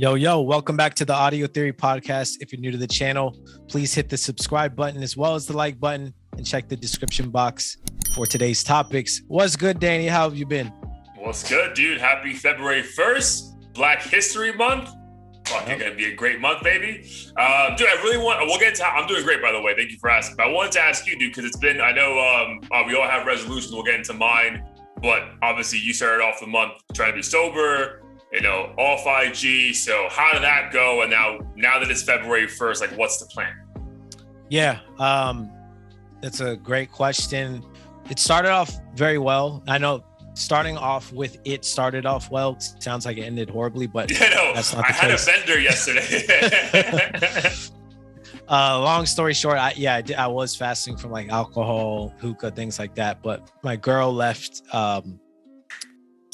Yo, welcome back to the Audio Theory Podcast. If you're new to the channel, please hit the subscribe button as well as the like button and check the description box for today's topics. What's good, Danny? How have you been? What's good, dude? Happy February 1st, Black History Month. Fuck, It's gonna be a great month, baby. Dude, I really we'll get into I'm doing great, by the way. Thank you for asking. But I wanted to ask you, dude, because it's been, I know we all have resolutions. We'll get into mine. But obviously you started off the month trying to be sober, off IG. So how did that go? And now that it's February 1st, like what's the plan? Yeah, that's a great question. It started off very well. I know starting off with it started off well. It sounds like it ended horribly, but that's not the case. I had a bender yesterday. Long story short, I was fasting from like alcohol, hookah, things like that. But my girl left to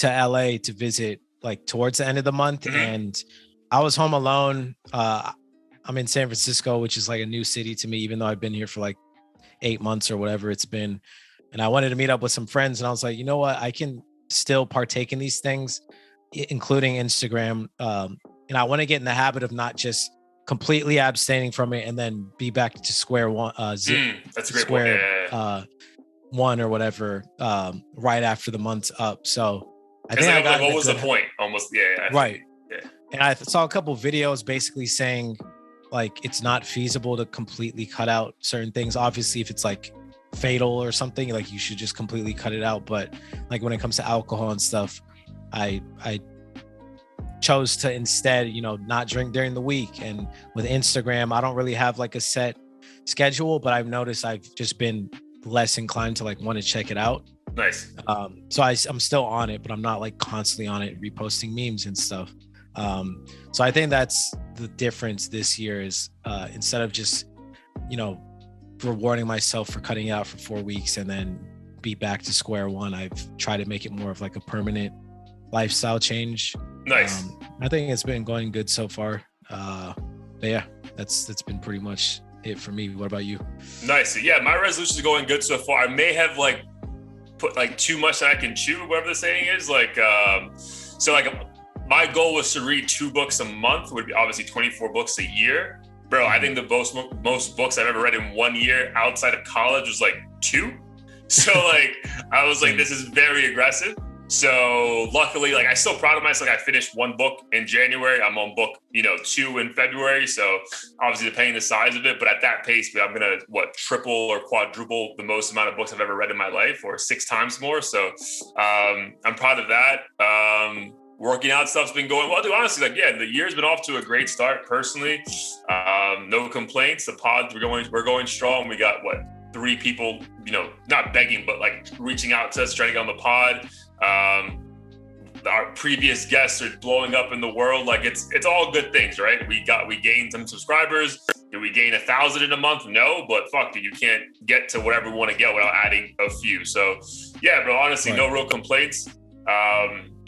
LA to visit like towards the end of the month, and I was home alone. I'm in San Francisco, which is like a new city to me, even though I've been here for like 8 months or whatever it's been. And I wanted to meet up with some friends, and I was like, you know what? I can still partake in these things, including Instagram. And I want to get in the habit of not just completely abstaining from it and then be back to square one. That's a great square point. One or whatever, right after the month's up. So I think like, what was the point? Almost, right. Yeah. And I saw a couple videos basically saying like it's not feasible to completely cut out certain things. Obviously, if it's like fatal or something, like you should just completely cut it out. But like when it comes to alcohol and stuff, I chose to instead, not drink during the week. And with Instagram, I don't really have like a set schedule, but I've noticed I've just been less inclined to like want to check it out. Nice. So I'm still on it, but I'm not like constantly on it reposting memes and stuff. So I think that's the difference this year is instead of just, rewarding myself for cutting out for 4 weeks and then be back to square one, I've tried to make it more of like a permanent lifestyle change. Nice. I think it's been going good so far. But yeah, that's been pretty much it for me. What about you? Nice. Yeah, my resolution is going good so far. I may have like put like too much that I can chew, whatever the saying is. Like, my goal was to read 2 books a month, would be obviously 24 books a year. Bro, I think the most books I've ever read in 1 year outside of college was like 2. So like, I was like, this is very aggressive. So luckily, like I'm still proud of myself. I finished 1 book in January. I'm on book, 2 in February. So obviously depending the size of it, but at that pace, I'm going to triple or quadruple the most amount of books I've ever read in my life, or 6 times more. So I'm proud of that. Working out stuff's been going well. Dude, honestly, the year's been off to a great start personally. No complaints. The pods, we're going strong. We got 3 people, not begging, but like reaching out to us, trying to get on the pod. Our previous guests are blowing up in the world. Like it's all good things, right? We gained some subscribers. Did we gain 1,000 in a month? No, but fuck, dude, you can't get to whatever we want to get without adding a few. So yeah, bro, honestly, no real complaints.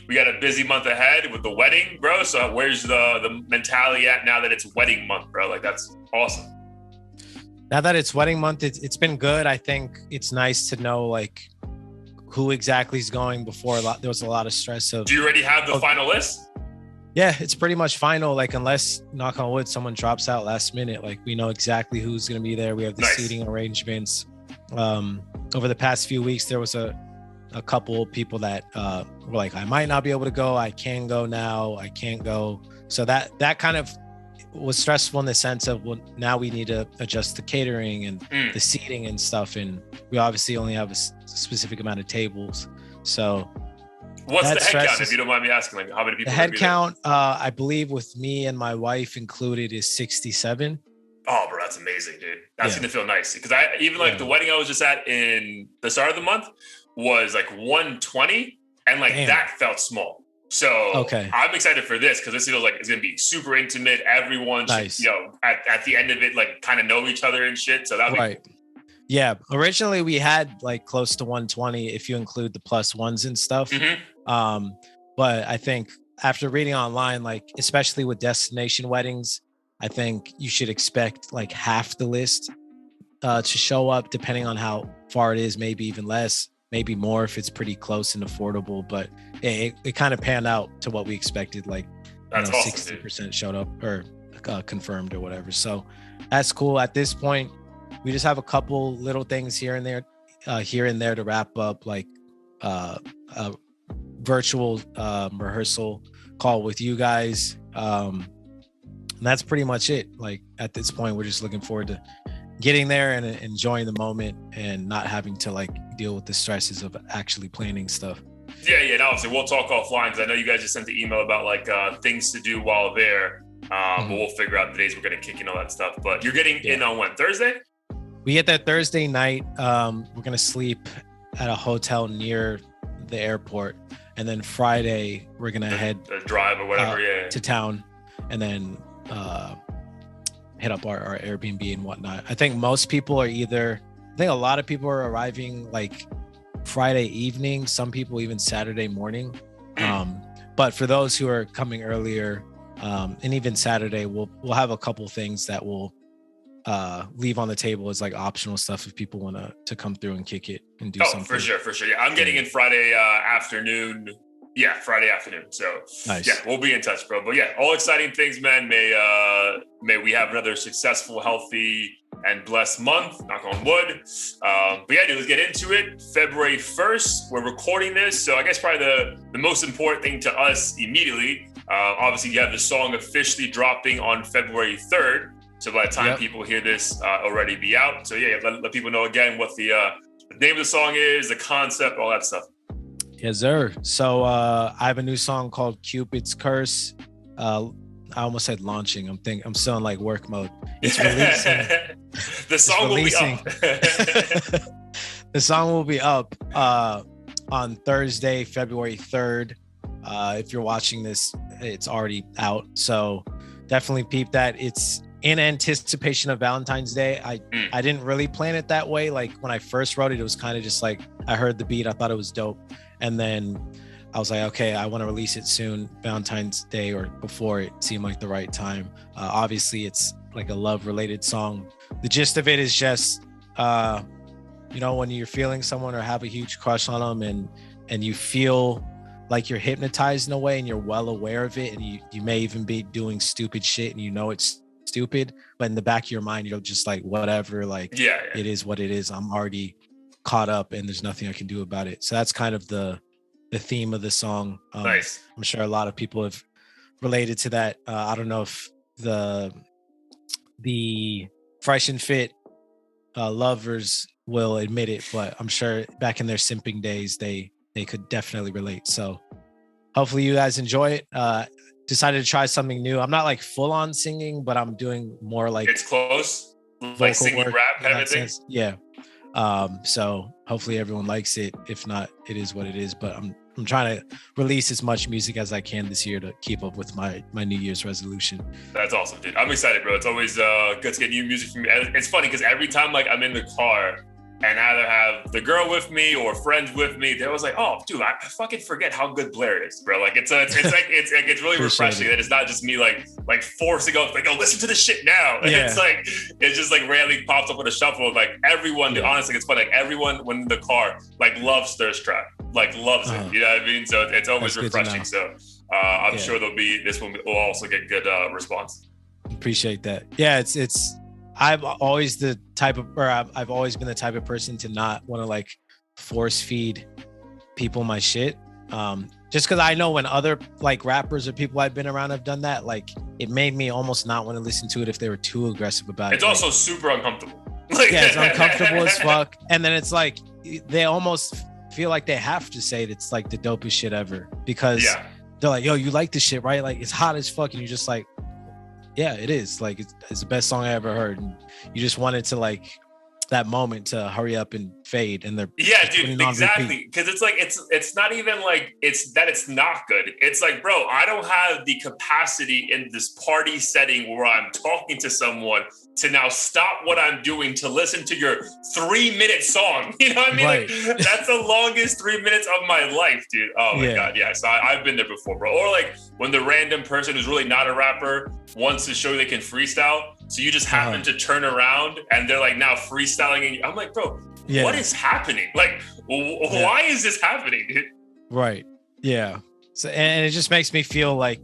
We got a busy month ahead with the wedding, bro. So where's the mentality at now that it's wedding month, bro? Like that's awesome. Now that it's wedding month, it's been good. I think it's nice to know like who exactly is going. Before there was a lot of stress of. Do you already have the final list? Yeah, it's pretty much final. Like unless, knock on wood, someone drops out last minute, like we know exactly who's going to be there. We have the seating arrangements. Over the past few weeks, there was a couple people that were like, I might not be able to go. I can go now. I can't go. So that kind of was stressful in the sense of, well, now we need to adjust the catering and the seating and stuff. And we obviously only have a specific amount of tables. So what's the head count, if you don't mind me asking? Like how many people? The head count, I believe with me and my wife included is 67. Oh, bro, that's amazing, dude. That's going to feel nice. Because the wedding I was just at in the start of the month was like 120, and like that felt small. So I'm excited for this because this feels like it's gonna be super intimate. Everyone should, at the end of it, like kind of know each other and shit. So that'll be right. Yeah. Originally we had like close to 120 if you include the plus ones and stuff. But I think after reading online, like especially with destination weddings, I think you should expect like half the list to show up, depending on how far it is, maybe even less. Maybe more if it's pretty close and affordable, but it kind of panned out to what we expected. Like That's awesome, 60% showed up or confirmed or whatever. So that's cool. At this point, we just have a couple little things here and there to wrap up, like a virtual rehearsal call with you guys. And that's pretty much it. Like at this point, we're just looking forward to getting there and enjoying the moment and not having to like deal with the stresses of actually planning stuff. Yeah, and obviously we'll talk offline because I know you guys just sent the email about like things to do while there. But we'll figure out the days we're gonna kick in all that stuff. But you're getting in on when? Thursday? We get that Thursday night. We're gonna sleep at a hotel near the airport, and then Friday we're gonna head drive or whatever, to town, and then hit up our Airbnb and whatnot. I think most people are I think a lot of people are arriving like Friday evening, some people even Saturday morning. But for those who are coming earlier, and even Saturday, we'll have a couple things that we'll leave on the table as like optional stuff if people want to come through and kick it and do something. For sure. Yeah, I'm getting in Friday afternoon. Yeah, Friday afternoon. So nice. Yeah, we'll be in touch, bro. But yeah, all exciting things, man. May we have another successful, healthy, and blessed month. Knock on wood. But yeah, dude, let's get into it. February 1st, we're recording this. So I guess probably the most important thing to us immediately, obviously you have the song officially dropping on February 3rd. So by the time people hear this, already be out. So yeah, let people know again what the name of the song is, the concept, all that stuff. Yes, sir. So I have a new song called Cupid's Curse. I almost said launching. I'm still in like work mode. It's releasing. The song will be up. The song will be up on Thursday, February 3rd. If you're watching this, it's already out. So definitely peep that. It's in anticipation of Valentine's Day. I didn't really plan it that way. Like when I first wrote it, it was kind of just like I heard the beat, I thought it was dope. And then I was like, okay, I want to release it soon, Valentine's Day or before it seemed like the right time. Obviously, it's like a love-related song. The gist of it is just, when you're feeling someone or have a huge crush on them and you feel like you're hypnotized in a way and you're well aware of it, and you may even be doing stupid shit and you know it's stupid, but in the back of your mind, you're just like, whatever, like it is what it is. I'm already caught up and there's nothing I can do about it. So that's kind of the theme of the song. Nice. I'm sure a lot of people have related to that. I don't know if the fresh and fit lovers will admit it, but I'm sure back in their simping days, they could definitely relate. So hopefully you guys enjoy it. Decided to try something new. I'm not like full on singing, but I'm doing more like it's close, like singing rap kind of thing. Yeah. So hopefully everyone likes it. If not, it is what it is. But I'm trying to release as much music as I can this year to keep up with my New Year's resolution. That's awesome, dude. I'm excited, bro. It's always good to get new music from you. It's funny because every time like I'm in the car and either have the girl with me or friends with me, they was like, "Oh, dude, I fucking forget how good Blair is, bro." Like it's really refreshing that it's not just me like forcing up, like, "Oh, listen to this shit now." And it's just like randomly pops up with a shuffle. Like everyone, honestly, it's funny. Like everyone when in the car like loves Thirst Trap, like loves it. You know what I mean? So it's always refreshing. So I'm sure this one will also get good response. Appreciate that. Yeah, it's. I've always been the type of person to not want to like force feed people my shit. Just because I know when other like rappers or people I've been around have done that, like it made me almost not want to listen to it if they were too aggressive about it. It's also super uncomfortable. It's uncomfortable as fuck. And then it's like they almost feel like they have to say it's like the dopest shit ever because they're like, "Yo, you like this shit, right? Like it's hot as fuck," and you're just like, yeah, it is. Like it's the best song I ever heard. And you just wanted to like that moment to hurry up and fade. And they're dude, exactly. Because it's like it's not even like it's not good. It's like, bro, I don't have the capacity in this party setting where I'm talking to someone to now stop what I'm doing to listen to your 3-minute song. You know what I mean? Right. Like, that's the longest 3 minutes of my life, dude. Oh my God. Yeah. So I've been there before, bro. Or like when the random person who's really not a rapper wants to show they can freestyle. So you just happen to turn around and they're like now freestyling. And I'm like, bro, what is happening? Like, why is this happening, dude? Right. Yeah. So, and it just makes me feel like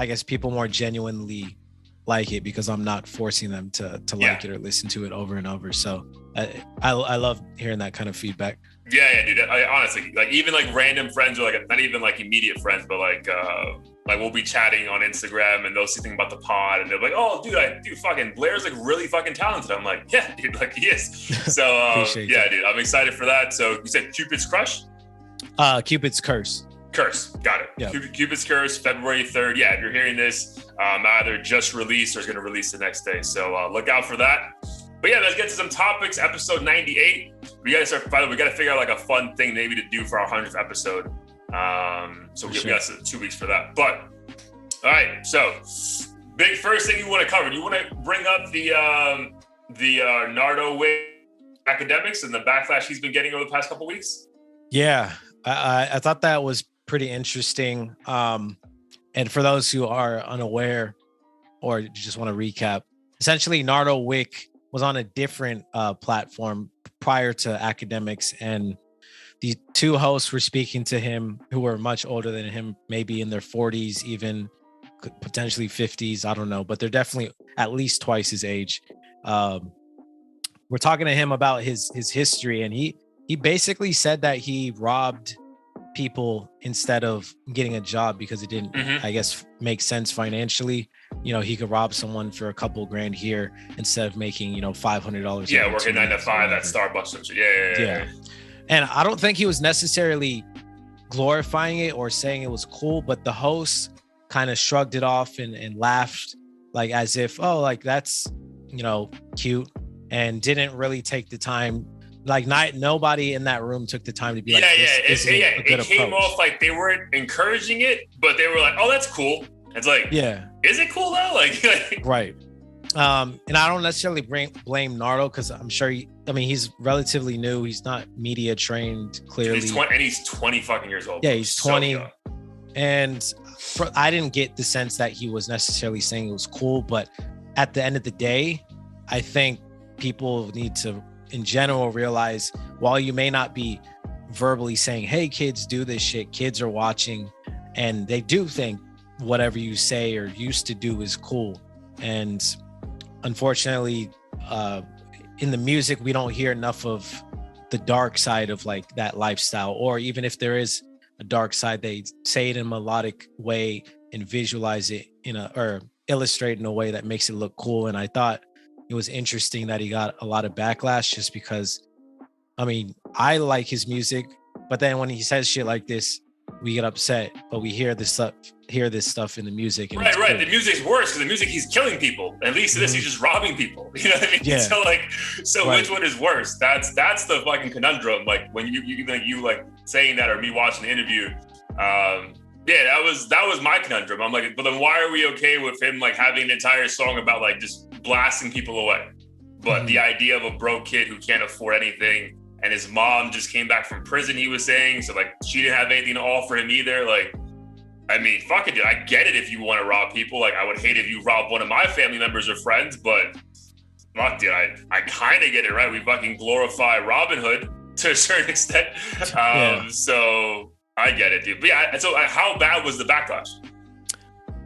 I guess people more genuinely like it because I'm not forcing them to like it or listen to it over and over. So I love hearing that kind of feedback. Yeah, dude. I honestly, like, even like random friends, or like not even like immediate friends, but like we'll be chatting on Instagram and they'll see things about the pod and they're like, "Oh, dude, fucking Blair's like really fucking talented." I'm like, "Yeah, dude, like he is." So yeah, dude, I'm excited for that. So you said Cupid's Crush? Cupid's Curse. Curse, got it. Yep. Cupid's Curse, February 3rd. Yeah, if you're hearing this, either just released or is going to release the next day. So look out for that. But yeah, let's get to some topics. Episode 98. We got to figure out like a fun thing maybe to do for our 100th episode. So we got 2 weeks for that. But all right, so big first thing you want to cover. You want to bring up the Nardo Wick academics and the backlash he's been getting over the past couple weeks? Yeah, I thought that was pretty interesting. And for those who are unaware or just want to recap, essentially Nardo Wick was on a different platform prior to academics, and the two hosts were speaking to him who were much older than him, maybe in their 40s, even potentially 50s. I don't know, but they're definitely at least twice his age. We're talking to him about his history, and he basically said that he robbed people instead of getting a job because it didn't, I guess, make sense financially. You know, he could rob someone for a couple grand here instead of making, $500. Yeah, working 9 to 5 at Starbucks. Yeah. And I don't think he was necessarily glorifying it or saying it was cool, but the host kind of shrugged it off and laughed, like as if, oh, like that's, cute, and didn't really take the time. Like nobody in that room took the time to be like, it came off like they weren't encouraging it, but they were like, oh, that's cool. It's like, is it cool though? Like right. And I don't necessarily blame Nardo because I'm sure he's relatively new. He's not media trained, clearly. He's 20 fucking years old. Yeah, he's 20. So and I didn't get the sense that he was necessarily saying it was cool, but at the end of the day, I think people need to, in general, realize while you may not be verbally saying, hey, kids, do this shit, kids are watching and they do think whatever you say or used to do is cool. And unfortunately, in the music, we don't hear enough of the dark side of like that lifestyle, or even if there is a dark side, they say it in a melodic way and visualize it or illustrate in a way that makes it look cool. And I thought it was interesting that he got a lot of backlash just because, I like his music, but then when he says shit like this, we get upset, but we hear this stuff in the music. And right. Cool. The music's worse because the music, he's killing people. At least this, he's just robbing people. You know what I mean? Yeah. So right. Which one is worse? That's the fucking conundrum. Like when you like saying that, or me watching the interview. That was my conundrum. I'm like, but then why are we okay with him like having an entire song about like just blasting people away? But the idea of a broke kid who can't afford anything, and his mom just came back from prison, he was saying, so like she didn't have anything to offer him either. Like, fuck it, dude. I get it if you want to rob people. Like, I would hate if you robbed one of my family members or friends, but fuck, dude, I kind of get it, right? We fucking glorify Robin Hood to a certain extent. So I get it, dude. But yeah, so how bad was the backlash?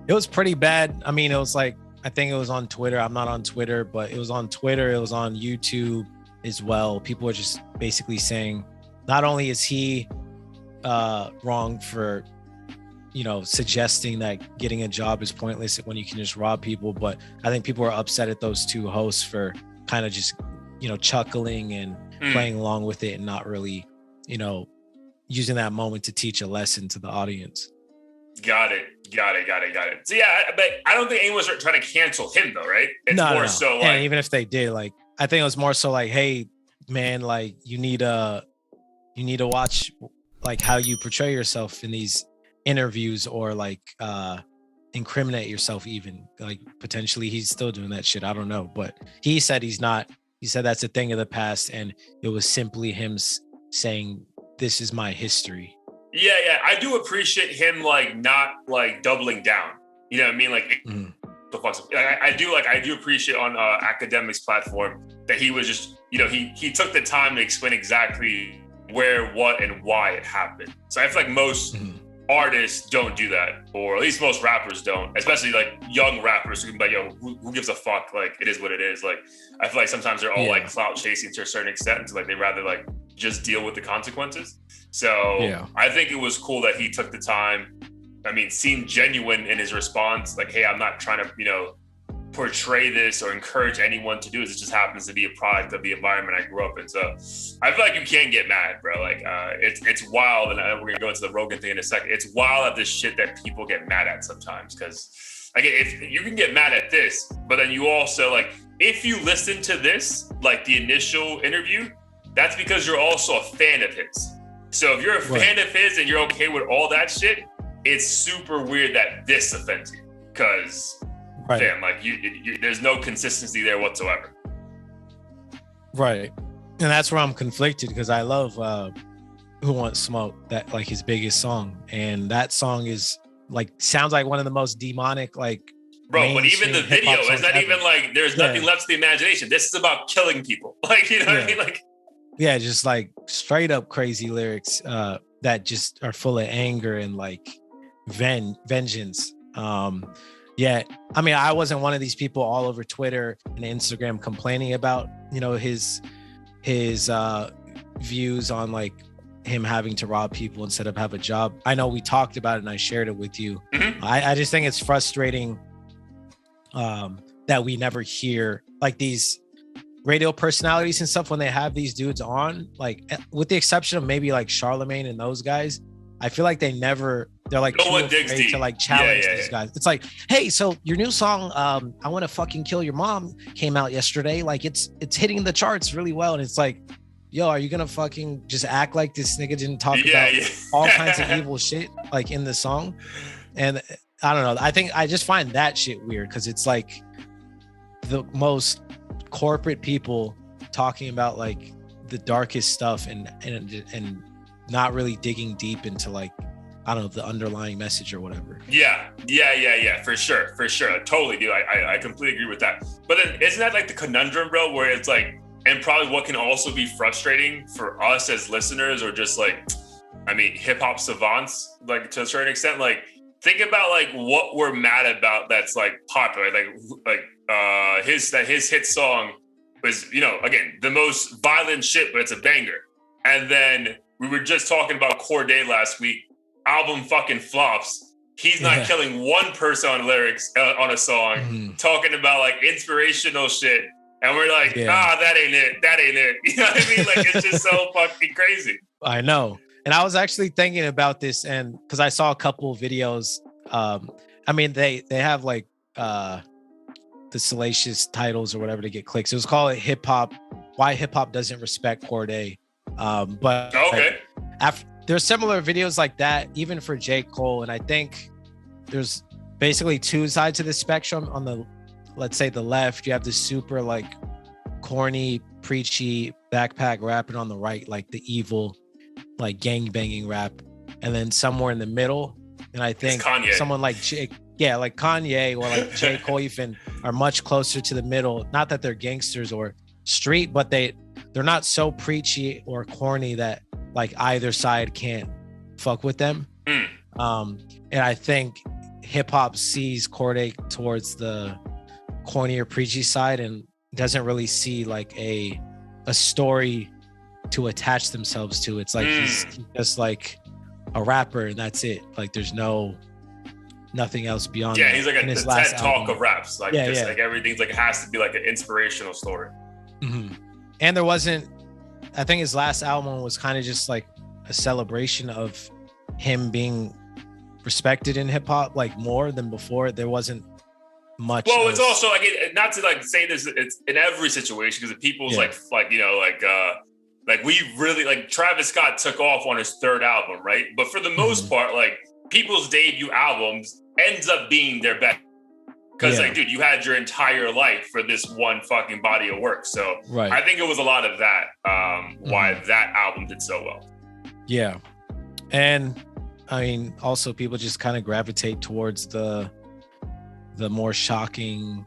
It was pretty bad. It was like, I think it was on Twitter. I'm not on Twitter, but it was on Twitter. It was on YouTube as well. People were just basically saying, not only is he wrong for, suggesting that getting a job is pointless when you can just rob people, but I think people were upset at those two hosts for kind of just, chuckling and playing along with it and not really, using that moment to teach a lesson to the audience. Got it. So yeah, but I don't think anyone's trying to cancel him though, right? It's more so like, even if they did, like, I think it was more so like, hey, man, like you need to watch like how you portray yourself in these interviews, or like incriminate yourself even. Like potentially he's still doing that shit. I don't know, but he said he's not. He said that's a thing of the past, and it was simply him saying, "This is my history." Yeah. I do appreciate him like not like doubling down. You know what I mean? Like the fuck. I do appreciate on academics platform that he was just, he took the time to explain exactly where, what, and why it happened. So I feel like most artists don't do that, or at least most rappers don't, especially like young rappers who can be like, yo, who gives a fuck? Like, it is what it is. Like, I feel like sometimes they're all like clout chasing to a certain extent. So like, they rather like just deal with the consequences. So I think it was cool that he took the time. I mean, seemed genuine in his response. Like, hey, I'm not trying to, you know, portray this or encourage anyone to do this. It just happens to be a product of the environment I grew up in. So I feel like you can't get mad, bro. Like, it's wild. And we're going to go into the Rogan thing in a second. It's wild at this shit that people get mad at sometimes. Cause like, if you can get mad at this, but then you also like, if you listen to this, like the initial interview, that's because you're also a fan of his. So if you're a fan of his and you're okay with all that shit, it's super weird that this offends you. Cause damn, like you, there's no consistency there whatsoever. Right. And that's where I'm conflicted, because I love Who Wants Smoke, that like his biggest song. And that song is like, sounds like one of the most demonic, like, bro, but even the video is not even like, there's nothing left to the imagination. This is about killing people. Like, you know what I mean? Like, yeah, just like straight up crazy lyrics that just are full of anger and like vengeance. Yeah, I mean, I wasn't one of these people all over Twitter and Instagram complaining about, you know, his views on like him having to rob people instead of have a job. I know we talked about it and I shared it with you. I just think it's frustrating that we never hear like these radio personalities and stuff when they have these dudes on, like with the exception of maybe like Charlemagne and those guys. I feel like they're like no one digs deep to like challenge these guys. It's like, hey, so your new song, I Want to Fucking Kill Your Mom, came out yesterday. Like it's hitting the charts really well. And it's like, yo, are you gonna fucking just act like this nigga didn't talk about all kinds of evil shit like in the song? And I don't know. I just find that shit weird, because it's like the most corporate people talking about like the darkest stuff and not really digging deep into like, I don't know, the underlying message or whatever. Yeah, for sure. Totally, dude. I completely agree with that. But then isn't that like the conundrum, bro, where it's like, and probably what can also be frustrating for us as listeners, or just like, I mean, hip hop savants, like to a certain extent, like think about like what we're mad about that's like popular, his hit song was, you know, again, the most violent shit, but it's a banger. And then we were just talking about Corday last week. Album fucking flops. He's not killing one person on lyrics on a song, talking about like inspirational shit. And we're like, nah, that ain't it. You know what I mean? Like, it's just so fucking crazy. I know. And I was actually thinking about this, and because I saw a couple of videos. I mean, they have like the salacious titles or whatever to get clicks. It was called Why Hip Hop Doesn't Respect Corday. But okay. There's similar videos like that, even for J.Cole. And I think there's basically two sides of the spectrum. On the, let's say the left, you have the super like corny, preachy backpack rapping. On the right, like the evil, like gang banging rap. And then somewhere in the middle, and I think someone like like Kanye or like J.Cole even are much closer to the middle. Not that they're gangsters or street, but they're not so preachy or corny that like either side can't fuck with them. And I think hip hop sees Corday towards the cornier, preachy side and doesn't really see like a story to attach themselves to. It's like he's just like a rapper and that's it. Like there's nothing else beyond that. He's like a TED talk of raps. Like like everything's like, it has to be like an inspirational story. And there wasn't, I think his last album was kind of just like a celebration of him being respected in hip hop, like more than before. There wasn't much. Well, it's also like, not to like say this, it's in every situation, because people's like, you know, like we really like Travis Scott took off on his third album, right? But for the most part, like people's debut albums ends up being their best. Because like, dude, you had your entire life for this one fucking body of work. So I think it was a lot of that, why that album did so well. Yeah. And I mean, also people just kind of gravitate towards the more shocking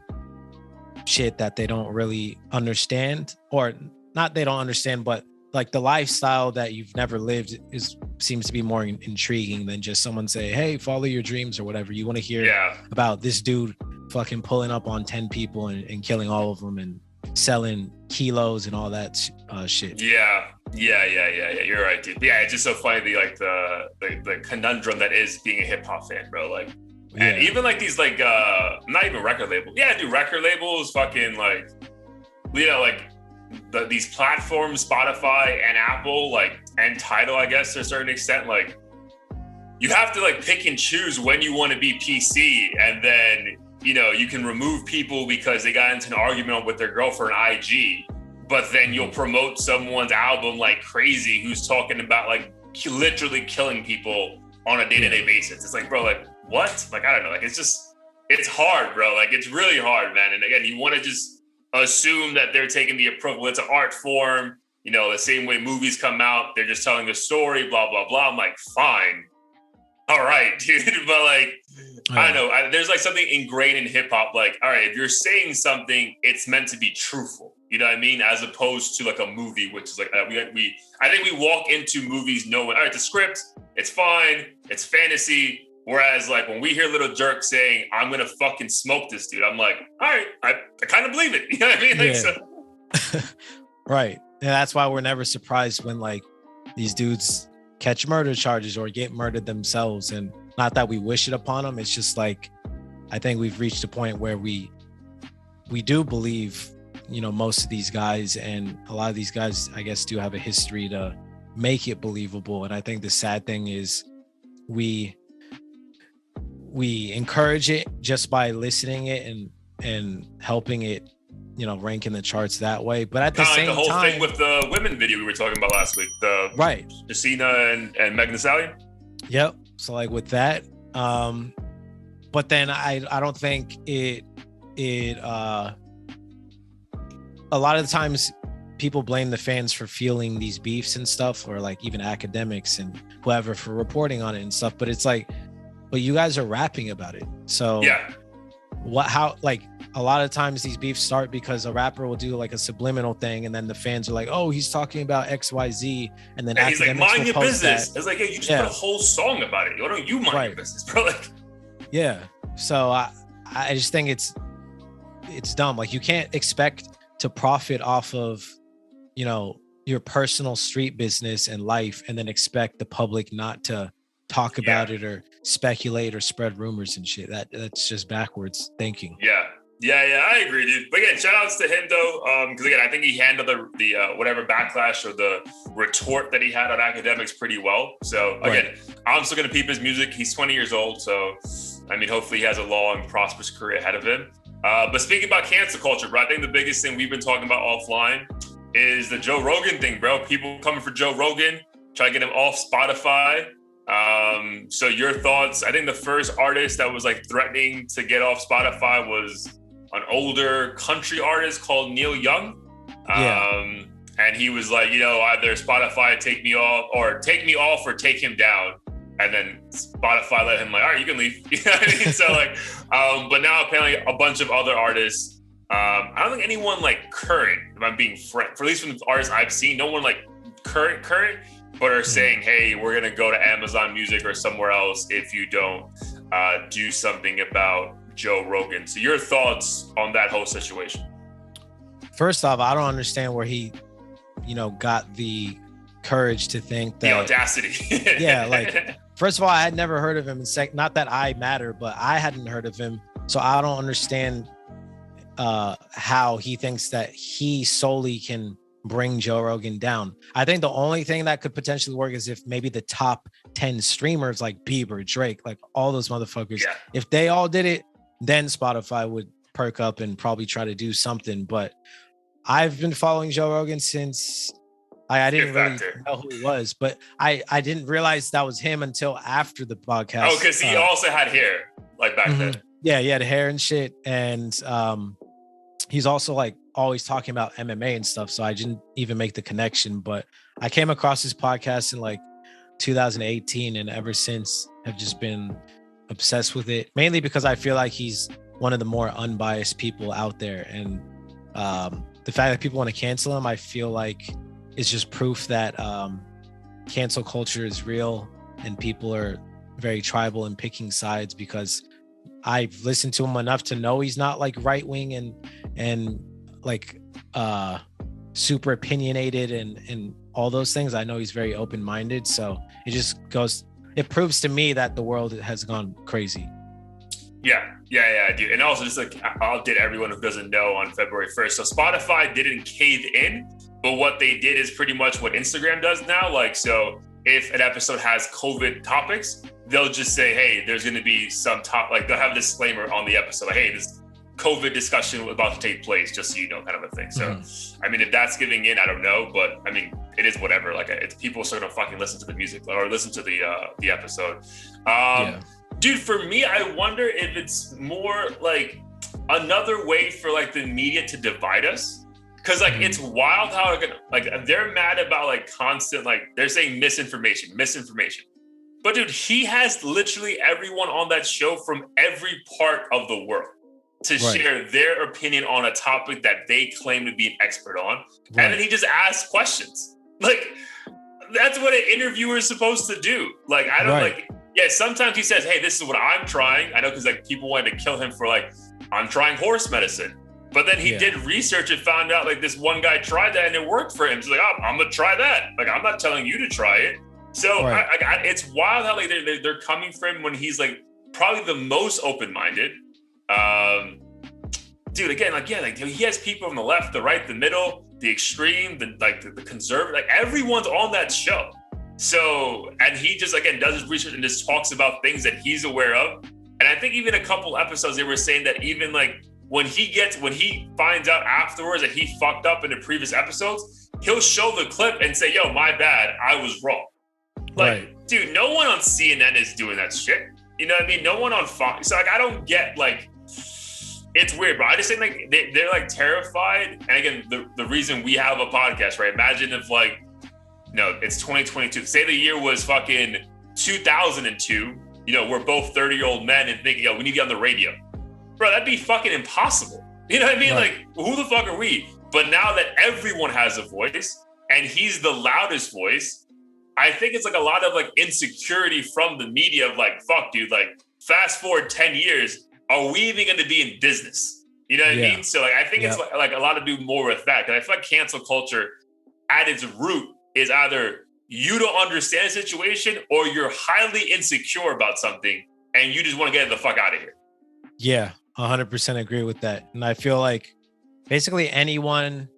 shit that they don't really understand, or not they don't understand, but like the lifestyle that you've never lived is seems to be more intriguing than just someone say, hey, follow your dreams or whatever. You want to hear about this dude fucking pulling up on 10 people and killing all of them and selling kilos and all that shit. Yeah. You're right, dude. Yeah, it's just so funny the conundrum that is being a hip hop fan, bro. Like, and even like these like not even record labels. Yeah, dude, record labels, fucking like, you know, like these platforms, Spotify and Apple, like, and Tidal, I guess to a certain extent, like, you have to like pick and choose when you want to be PC, and then, you know, you can remove people because they got into an argument with their girlfriend on IG, but then you'll promote someone's album like crazy who's talking about like literally killing people on a day-to-day basis. It's like, bro, like, what? Like, I don't know. Like, it's hard, bro. Like, it's really hard, man. And again, you want to just assume that they're taking the approval. It's an art form, you know, the same way movies come out. They're just telling the story, blah, blah, blah. I'm like, fine. All right, dude. But like, I don't know. There's like something ingrained in hip hop. Like, all right, if you're saying something, it's meant to be truthful. You know what I mean? As opposed to like a movie, which is like, I think we walk into movies knowing, all right, the script, it's fine. It's fantasy. Whereas like when we hear Little Jerk saying, I'm going to fucking smoke this dude, I'm like, all right, I kind of believe it. You know what I mean? Like, so. Right. And that's why we're never surprised when like these dudes catch murder charges or get murdered themselves. And not that we wish it upon them. It's just like, I think we've reached a point where we do believe, you know, most of these guys, and a lot of these guys, I guess, do have a history to make it believable. And I think the sad thing is we encourage it just by listening it and helping it, you know, rank in the charts that way. But at the same time, the whole thing with the women video we were talking about last week, the Jacina and Megan Thee Stallion. Yep. So like with that, but then I don't think it a lot of the times people blame the fans for feeling these beefs and stuff, or like even academics and whoever for reporting on it and stuff. But it's like, but you guys are rapping about it. So how, like, a lot of times these beefs start because a rapper will do like a subliminal thing, and then the fans are like, oh, he's talking about XYZ, and then he's like, mind your business. It's like, hey, you just put a whole song about it. Why don't you mind your business, bro? Like, so I just think it's dumb. Like, you can't expect to profit off of, you know, your personal street business and life, and then expect the public not to talk about it or speculate or spread rumors and shit. That's just backwards thinking. Yeah, I agree, dude. But again, shout outs to him though, because again, I think he handled the whatever backlash or the retort that he had on academics pretty well. So again, I'm still gonna peep his music. He's 20 years old, so I mean, hopefully he has a long, prosperous career ahead of him. But speaking about cancel culture, bro, I think the biggest thing we've been talking about offline is the Joe Rogan thing, bro. People coming for Joe Rogan, trying to get him off Spotify. So your thoughts? I think the first artist that was like threatening to get off Spotify was an older country artist called Neil Young. And he was like, you know, either Spotify take me off or take him down. And then Spotify let him like, all right, you can leave. You know what I mean? So like, but now apparently a bunch of other artists, I don't think anyone like current, if I'm being frank, for at least from the artists I've seen, no one like current, but are saying, hey, we're going to go to Amazon Music or somewhere else if you don't do something about Joe Rogan. So your thoughts on that whole situation? First off, I don't understand where he, you know, got the courage to think that. The audacity. Like, first of all, I had never heard of him. And not that I matter, but I hadn't heard of him. So I don't understand how he thinks that he solely can bring Joe Rogan down. I think the only thing that could potentially work is if maybe the top 10 streamers like Bieber, Drake, like all those motherfuckers, if they all did it, then Spotify would perk up and probably try to do something. But I've been following Joe Rogan since I didn't really know who he was, but I didn't realize that was him until after the podcast. Oh, because he also had hair like back then. Yeah, he had hair and shit. And he's also like always talking about MMA and stuff. So I didn't even make the connection, but I came across his podcast in like 2018, and ever since have just been obsessed with it, mainly because I feel like he's one of the more unbiased people out there. And the fact that people want to cancel him, I feel like is just proof that cancel culture is real and people are very tribal and picking sides, because I've listened to him enough to know he's not like right wing and like super opinionated and all those things. I know he's very open minded, so it proves to me that the world has gone crazy. Yeah, dude. And also, just like I'll update everyone who doesn't know, on February 1st. So Spotify didn't cave in, but what they did is pretty much what Instagram does now. Like, so if an episode has COVID topics, they'll just say, hey, there's going to be some like they'll have a disclaimer on the episode, like, hey, this COVID discussion was about to take place, just so you know, kind of a thing. So, I mean, if that's giving in, I don't know, but I mean, it is whatever. Like, it's people are going to fucking listen to the music or listen to the episode. Dude, for me, I wonder if it's more like another way for like the media to divide us. Cause like, it's wild how like they're mad about like constant, like they're saying misinformation. But dude, he has literally everyone on that show from every part of the world to share their opinion on a topic that they claim to be an expert on. And then he just asks questions. Like, that's what an interviewer is supposed to do. Like, I don't like... Yeah, sometimes he says, hey, this is what I'm trying. I know, because like people wanted to kill him for like, I'm trying horse medicine. But then he did research and found out like this one guy tried that and it worked for him. So like, I'm going to try that. Like, I'm not telling you to try it. So it's wild how like they're coming for him when he's like probably the most open-minded. Dude, again, like, yeah, like he has people on the left, the right, the middle, the extreme, the conservative, like everyone's on that show. So, and he just, again, does his research and just talks about things that he's aware of. And I think even a couple episodes, they were saying that even like when he finds out afterwards that he fucked up in the previous episodes, he'll show the clip and say, yo, my bad, I was wrong. Like, dude, no one on CNN is doing that shit. You know what I mean? No one on Fox. So like, I don't get like, it's weird, bro. I just think like they're like terrified. And again, the reason we have a podcast, right? Imagine if like, no, it's 2022. Say the year was fucking 2002. You know, we're both 30-year-old men and thinking, yo, we need to be on the radio. Bro, that'd be fucking impossible. You know what I mean? Like, who the fuck are we? But now that everyone has a voice and he's the loudest voice, I think it's like a lot of like insecurity from the media of like, fuck, dude, like fast forward 10 years, are we even going to be in business? You know what I mean? So like, I think it's like a lot to do more with that. Because I feel like cancel culture at its root is either you don't understand the situation or you're highly insecure about something and you just want to get the fuck out of here. Yeah, 100% agree with that. And I feel like basically anyone,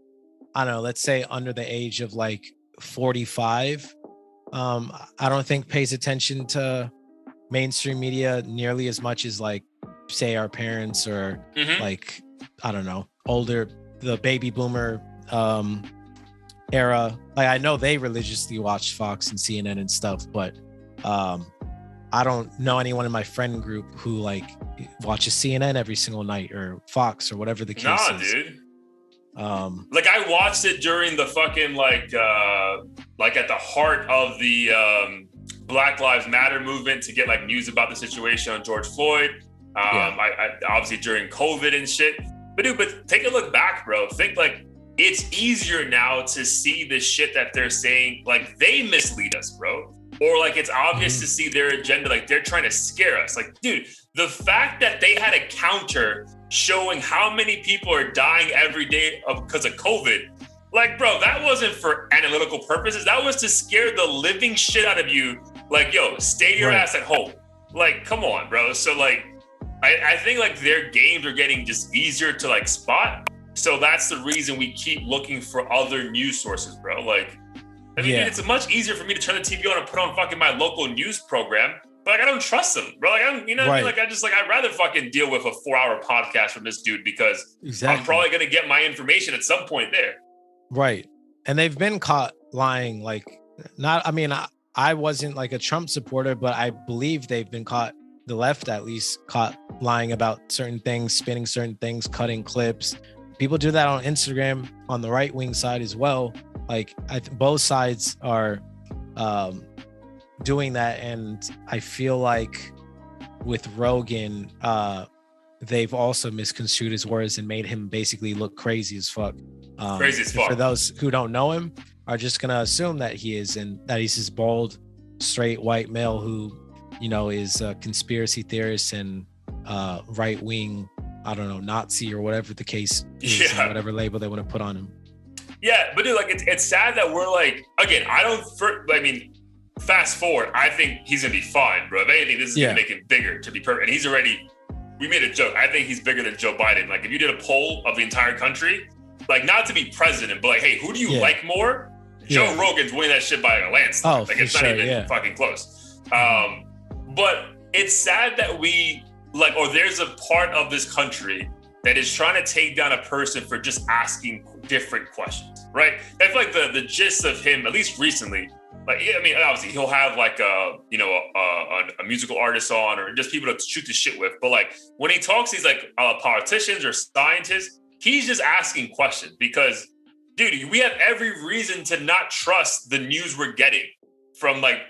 I don't know, let's say under the age of like 45, I don't think pays attention to mainstream media nearly as much as like, say, our parents or like, I don't know, the baby boomer era. Like, I know they religiously watch Fox and CNN and stuff, but I don't know anyone in my friend group who like watches CNN every single night or Fox or whatever the case is. Dude. Like I watched it during the fucking like at the heart of the Black Lives Matter movement to get like news about the situation on George Floyd. I obviously during COVID and shit. But dude, take a look back, bro. Think like it's easier now to see the shit that they're saying. Like they mislead us, bro. Or like it's obvious to see their agenda. Like they're trying to scare us. Like, dude, the fact that they had a counter showing how many people are dying every day because of COVID. Like, bro, that wasn't for analytical purposes. That was to scare the living shit out of you. Like, yo, stay your ass at home. Like, come on, bro. So like, I think like their games are getting just easier to like spot. So that's the reason we keep looking for other news sources, bro. Like, I mean, dude, it's much easier for me to turn the TV on and put on fucking my local news program. But like, I don't trust them, bro. Like, you know what I mean? Like, I'd rather fucking deal with a 4-hour podcast from this dude because I'm probably going to get my information at some point there. Right. And they've been caught lying. Like, I wasn't like a Trump supporter, but I believe they've been caught, the left at least, caught lying about certain things, spinning certain things, cutting clips. People do that on Instagram on the right wing side as well. Like, both sides are doing that. And I feel like with Rogan, they've also misconstrued his words and made him basically look crazy as fuck. Crazy as fuck. For those who don't know him, are just gonna assume that he is, and that he's this bald, straight white male who, is a conspiracy theorist and right wing, I don't know, Nazi or whatever the case is, whatever label they want to put on him. Yeah, but dude, like it's sad that we're like, again, fast forward, I think he's gonna be fine, bro. If anything, this is gonna make him bigger, to be perfect. And he's already, we made a joke, I think he's bigger than Joe Biden. Like if you did a poll of the entire country, like not to be president, but like, hey, who do you like more? Joe Rogan's winning that shit by a landslide. Like it's not even fucking close. But it's sad that we there's a part of this country that is trying to take down a person for just asking different questions, right? I feel like the gist of him, at least recently, obviously he'll have like a musical artist on, or just people to shoot the shit with. But like when he talks, he's like politicians or scientists, he's just asking questions because, dude, we have every reason to not trust the news we're getting from like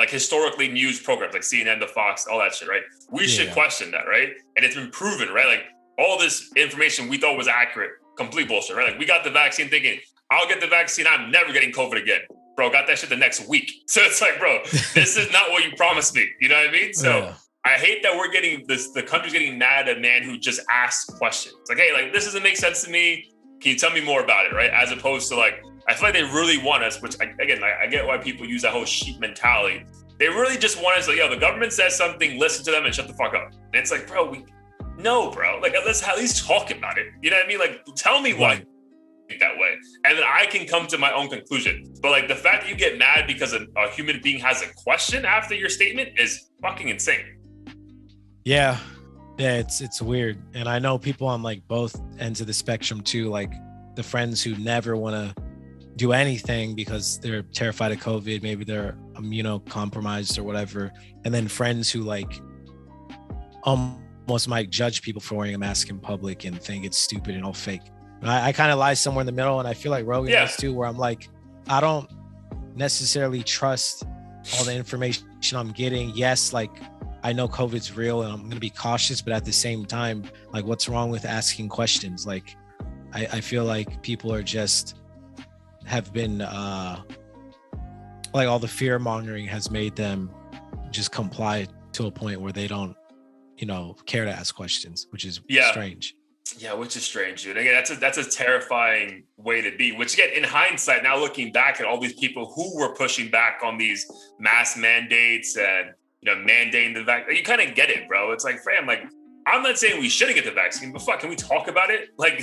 historically news programs like CNN, the Fox, all that shit, right? We should question that, right? And it's been proven, right? Like all this information we thought was accurate, complete bullshit, right? Like we got the vaccine thinking, I'll get the vaccine, I'm never getting COVID again. Bro, got that shit the next week. So it's like, bro, this is not what you promised me. You know what I mean? So I hate that we're getting this, the country's getting mad at a man who just asks questions. It's like, hey, like this doesn't make sense to me. Can you tell me more about it, right? As opposed to like, I feel like they really want us, which I get why people use that whole sheep mentality. They really just want us like, yo, the government says something, listen to them and shut the fuck up. And it's like, bro, no, bro. Like, let's at least talk about it. You know what I mean? Like, tell me why you think that way. And then I can come to my own conclusion. But like the fact that you get mad because a human being has a question after your statement is fucking insane. Yeah, it's weird. And I know people on like both ends of the spectrum too, like the friends who never want to do anything because they're terrified of COVID, maybe they're immunocompromised or whatever, and then friends who like almost might judge people for wearing a mask in public and think it's stupid and all fake. I kind of lie somewhere in the middle, and I feel like Rogan does too, where I'm like, I don't necessarily trust all the information I'm getting. Yes, like I know COVID's real and I'm going to be cautious, but at the same time, like what's wrong with asking questions? Like I feel like people are just have been like all the fear mongering has made them just comply to a point where they don't care to ask questions, which is strange. Yeah, which is strange, dude. Again, that's a terrifying way to be, which again, in hindsight, now looking back at all these people who were pushing back on these mask mandates and mandating the vaccine, you kind of get it, bro. It's like, fam, like I'm not saying we shouldn't get the vaccine, but fuck, can we talk about it? What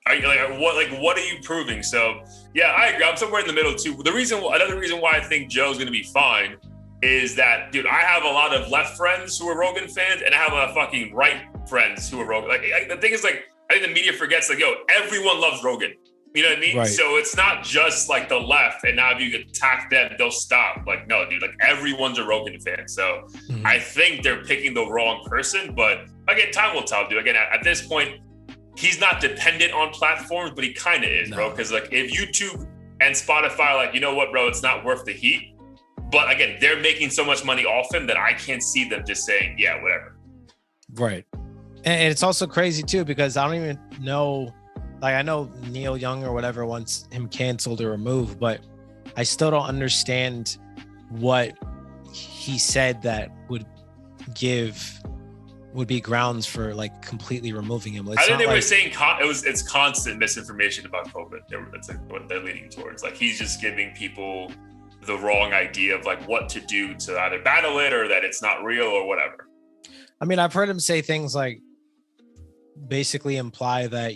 are you proving? So yeah, I agree. I'm somewhere in the middle too. Another reason why I think Joe's gonna be fine is that, dude, I have a lot of left friends who are Rogan fans, and I have a lot of fucking right friends who are Rogan. The thing is, like, I think the media forgets, like, yo, everyone loves Rogan. You know what I mean? Right. So it's not just like the left, and now if you attack them, they'll stop. Like, no, dude, like everyone's a Rogan fan. So I think they're picking the wrong person, but again, time will tell, dude. Again, at this point, he's not dependent on platforms, but he kind of is, bro. Because like if YouTube and Spotify, like, you know what, bro, it's not worth the heat. But again, they're making so much money off him that I can't see them just saying, yeah, whatever. Right. And it's also crazy too, because I don't even know, like I know Neil Young or whatever wants him canceled or removed, but I still don't understand what he said that would be grounds for like completely removing him. I think they were saying it's constant misinformation about COVID. That's like what they're leaning towards. Like he's just giving people the wrong idea of like what to do to either battle it or that it's not real or whatever. I mean, I've heard him say things like basically imply that,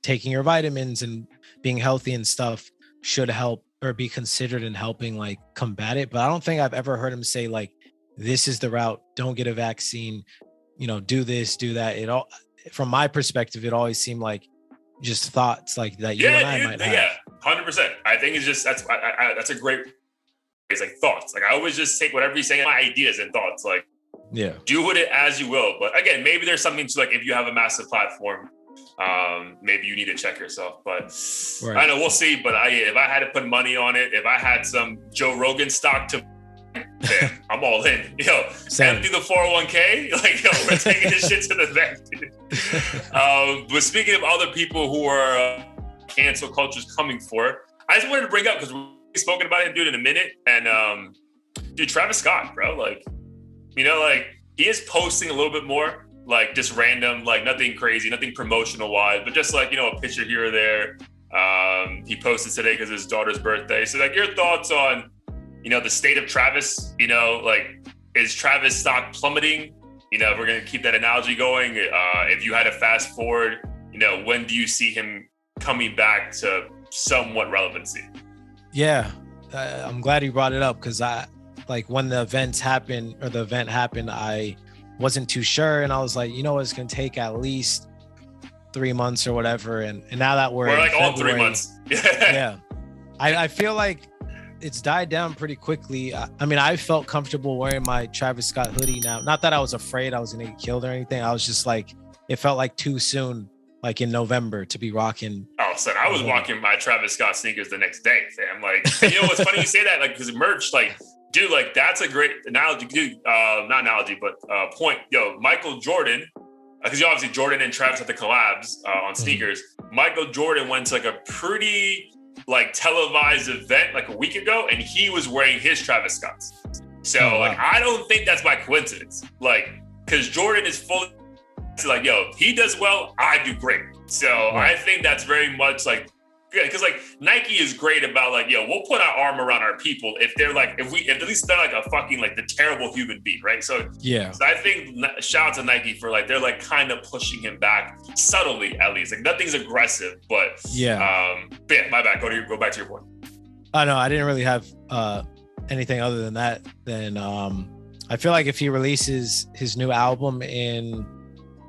taking your vitamins and being healthy and stuff should help or be considered in helping like combat it. But I don't think I've ever heard him say like, this is the route, don't get a vaccine, do this, do that. It all, from my perspective, it always seemed like just thoughts like that you and I might have. Yeah, 100%. I think it's just, that's a great, it's like thoughts. Like I always just take whatever he's saying, my ideas and thoughts, like, do with it as you will. But again, maybe there's something to like, if you have a massive platform, maybe you need to check yourself, but right. I know we'll see. But if I had to put money on it, if I had some Joe Rogan stock to, I'm all in. Empty the 401k. Like, we're taking this shit to the bank, dude. But speaking of other people who are cancel culture is coming for. I just wanted to bring up because we've spoken about him, dude, in a minute. And dude, Travis Scott, bro, like, like he is posting a little bit more, like just random, like nothing crazy, nothing promotional wise, but just like, a picture here or there. He posted today because his daughter's birthday. So like your thoughts on, the state of Travis, like is Travis stock plummeting? If we're going to keep that analogy going, if you had to fast forward, when do you see him coming back to somewhat relevancy? Yeah, I'm glad you brought it up because when the event happened, I wasn't too sure. And I was like, it's going to take at least 3 months or whatever. And now that we're like February, all 3 months. Yeah. I feel like it's died down pretty quickly. I felt comfortable wearing my Travis Scott hoodie now. Not that I was afraid I was going to get killed or anything. I was just like, it felt like too soon, like in November, to be rocking. Oh, son, I was walking my Travis Scott sneakers the next day, fam. Like, what's funny you say that, like, because merch, like, dude, like, that's a great analogy, dude. Not analogy, but point. Yo, Michael Jordan, because obviously Jordan and Travis had the collabs on sneakers. Michael Jordan went to like a pretty like televised event like a week ago, and he was wearing his Travis Scotts. So like, I don't think that's by coincidence. Like, because Jordan is fully like, yo, he does well, I do great. So I think that's very much like, yeah, because like Nike is great about like, yo, we'll put our arm around our people if they're like, if at least they're like a fucking like the terrible human being, right? So yeah, so I think shout out to Nike for like, they're like kind of pushing him back subtly, at least. Like nothing's aggressive, but yeah, my bad. Go back to your point. Oh no, I didn't really have anything other than that. Then I feel like if he releases his new album in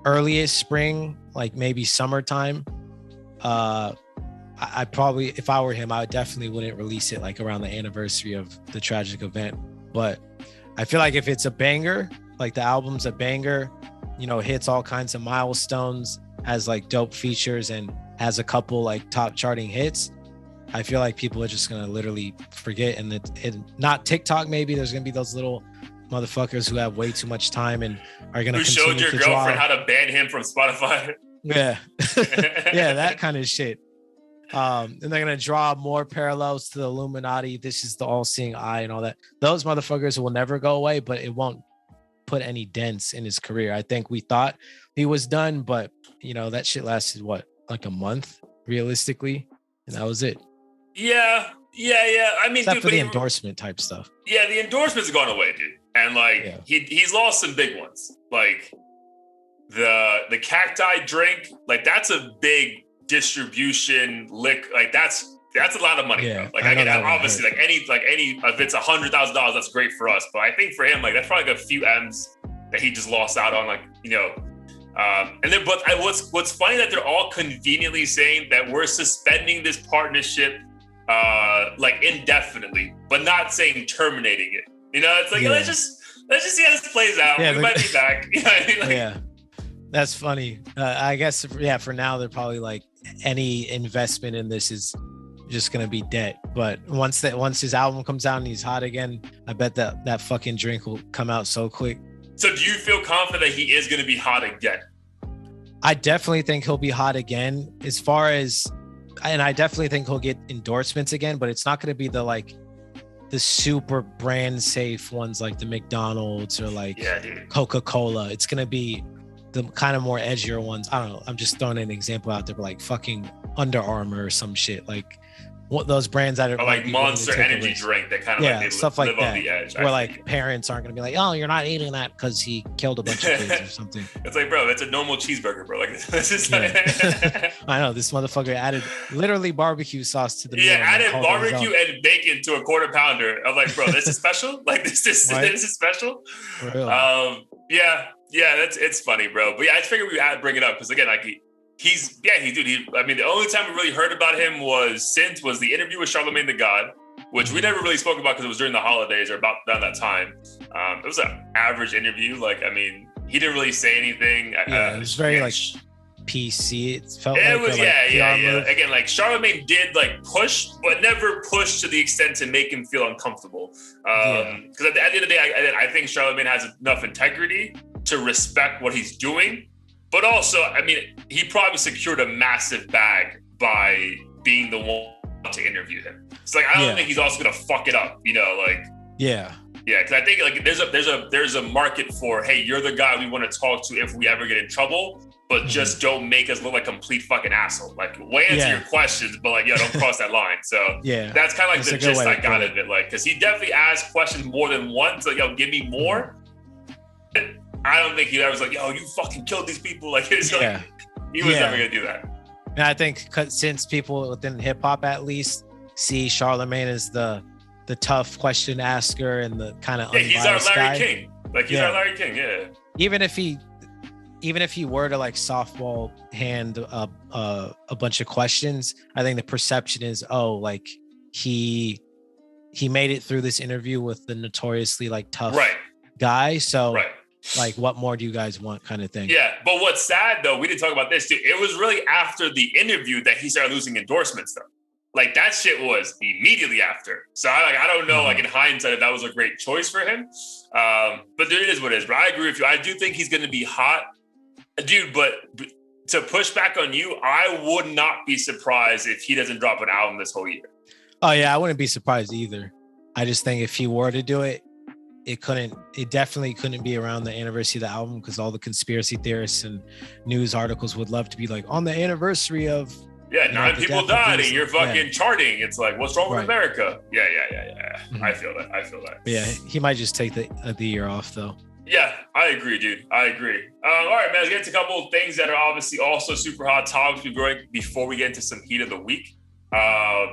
earliest spring, like maybe summertime, I probably, if I were him, I definitely wouldn't release it like around the anniversary of the tragic event. But I feel like if it's a banger, like the album's a banger, hits all kinds of milestones, has like dope features and has a couple like top charting hits, I feel like people are just gonna literally forget. And not TikTok, maybe there's gonna be those little motherfuckers who have way too much time and are gonna. Who showed your girlfriend how to ban him from Spotify? Yeah, yeah, that kind of shit. And they're gonna draw more parallels to the Illuminati. This is the all-seeing eye and all that. Those motherfuckers will never go away, but it won't put any dents in his career. I think we thought he was done, but that shit lasted like a month realistically, and that was it. Yeah. I mean, except for the endorsement type stuff. Yeah, the endorsements are going away, dude, and like he's lost some big ones, like the cacti drink. Like that's a big distribution lick, like that's a lot of money, bro. Like I get that obviously like any if it's $100,000, that's great for us, but I think for him, like that's probably like a few M's that he just lost out on, like and then what's funny that they're all conveniently saying that we're suspending this partnership like indefinitely, but not saying terminating it. It's like let's just see how this plays out. We might be back. Yeah, that's funny. I guess for now they're probably like, any investment in this is just gonna be debt. But once his album comes out and he's hot again, I bet that fucking drink will come out so quick. So do you feel confident that he is gonna be hot again? I definitely think he'll be hot again. And I definitely think he'll get endorsements again, but it's not gonna be the super brand safe ones like the McDonald's or like Coca-Cola. It's gonna be the kind of more edgier ones. I don't know. I'm just throwing an example out there, but like fucking Under Armour or some shit. Like what those brands that are like Monster Energy drink that kind of like stuff like live that, on the edge. Where like parents aren't gonna be like, oh, you're not eating that because he killed a bunch of kids or something. It's like, bro, that's a normal cheeseburger, bro. Like this is I know this motherfucker added literally barbecue sauce to the meal. Added barbecue and bacon to a quarter pounder. I'm like, bro, this is special. Like this is special. For real. It's funny, bro. But yeah, I just figured we had to bring it up because again, like I mean, the only time we really heard about him was the interview with Charlemagne the God, which we never really spoke about because it was during the holidays or about around that time. It was an average interview. Like, I mean, he didn't really say anything. It was very like PC. It felt Again, like Charlemagne did like push, but never pushed to the extent to make him feel uncomfortable. Because at the end of the day, I think Charlemagne has enough integrity to respect what he's doing. But also, I mean, he probably secured a massive bag by being the one to interview him. It's like I don't think he's also gonna fuck it up, you know, like yeah, because I think like there's a market for, hey, you're the guy we want to talk to if we ever get in trouble, but just don't make us look like complete fucking asshole. Like, we'll answer your questions, but like, don't cross that line. So that's kind of like the gist I got of it. Like, because he definitely asked questions more than once. Like, give me more. I don't think he ever was like, yo, you fucking killed these people. Like, it's like he was never gonna do that. And I think since people within hip hop at least see Charlemagne as the tough question asker and the kind of he's our Larry King. Like, he's our Larry King. Yeah. Even if he were to like softball hand a bunch of questions, I think the perception is, like he made it through this interview with the notoriously like tough guy. So like, what more do you guys want, kind of thing? Yeah, but what's sad though, we didn't talk about this too. It was really after the interview that he started losing endorsements though. Like, that shit was immediately after. So I don't know, like in hindsight, if that was a great choice for him. But it is what it is. But I agree with you. I do think he's going to be hot. Dude, but to push back on you, I would not be surprised if he doesn't drop an album this whole year. Oh, yeah, I wouldn't be surprised either. I just think if he were to do it, it definitely couldn't be around the anniversary of the album, because all the conspiracy theorists and news articles would love to be like, on the anniversry of... Yeah, 9 people died and you're fucking charting. It's like, what's wrong with America? Yeah. Mm-hmm. I feel that. Yeah, he might just take the year off though. Yeah, I agree, dude. I agree. All right, man, let's get to a couple of things that are obviously also super hot topics before we get into some heat of the week.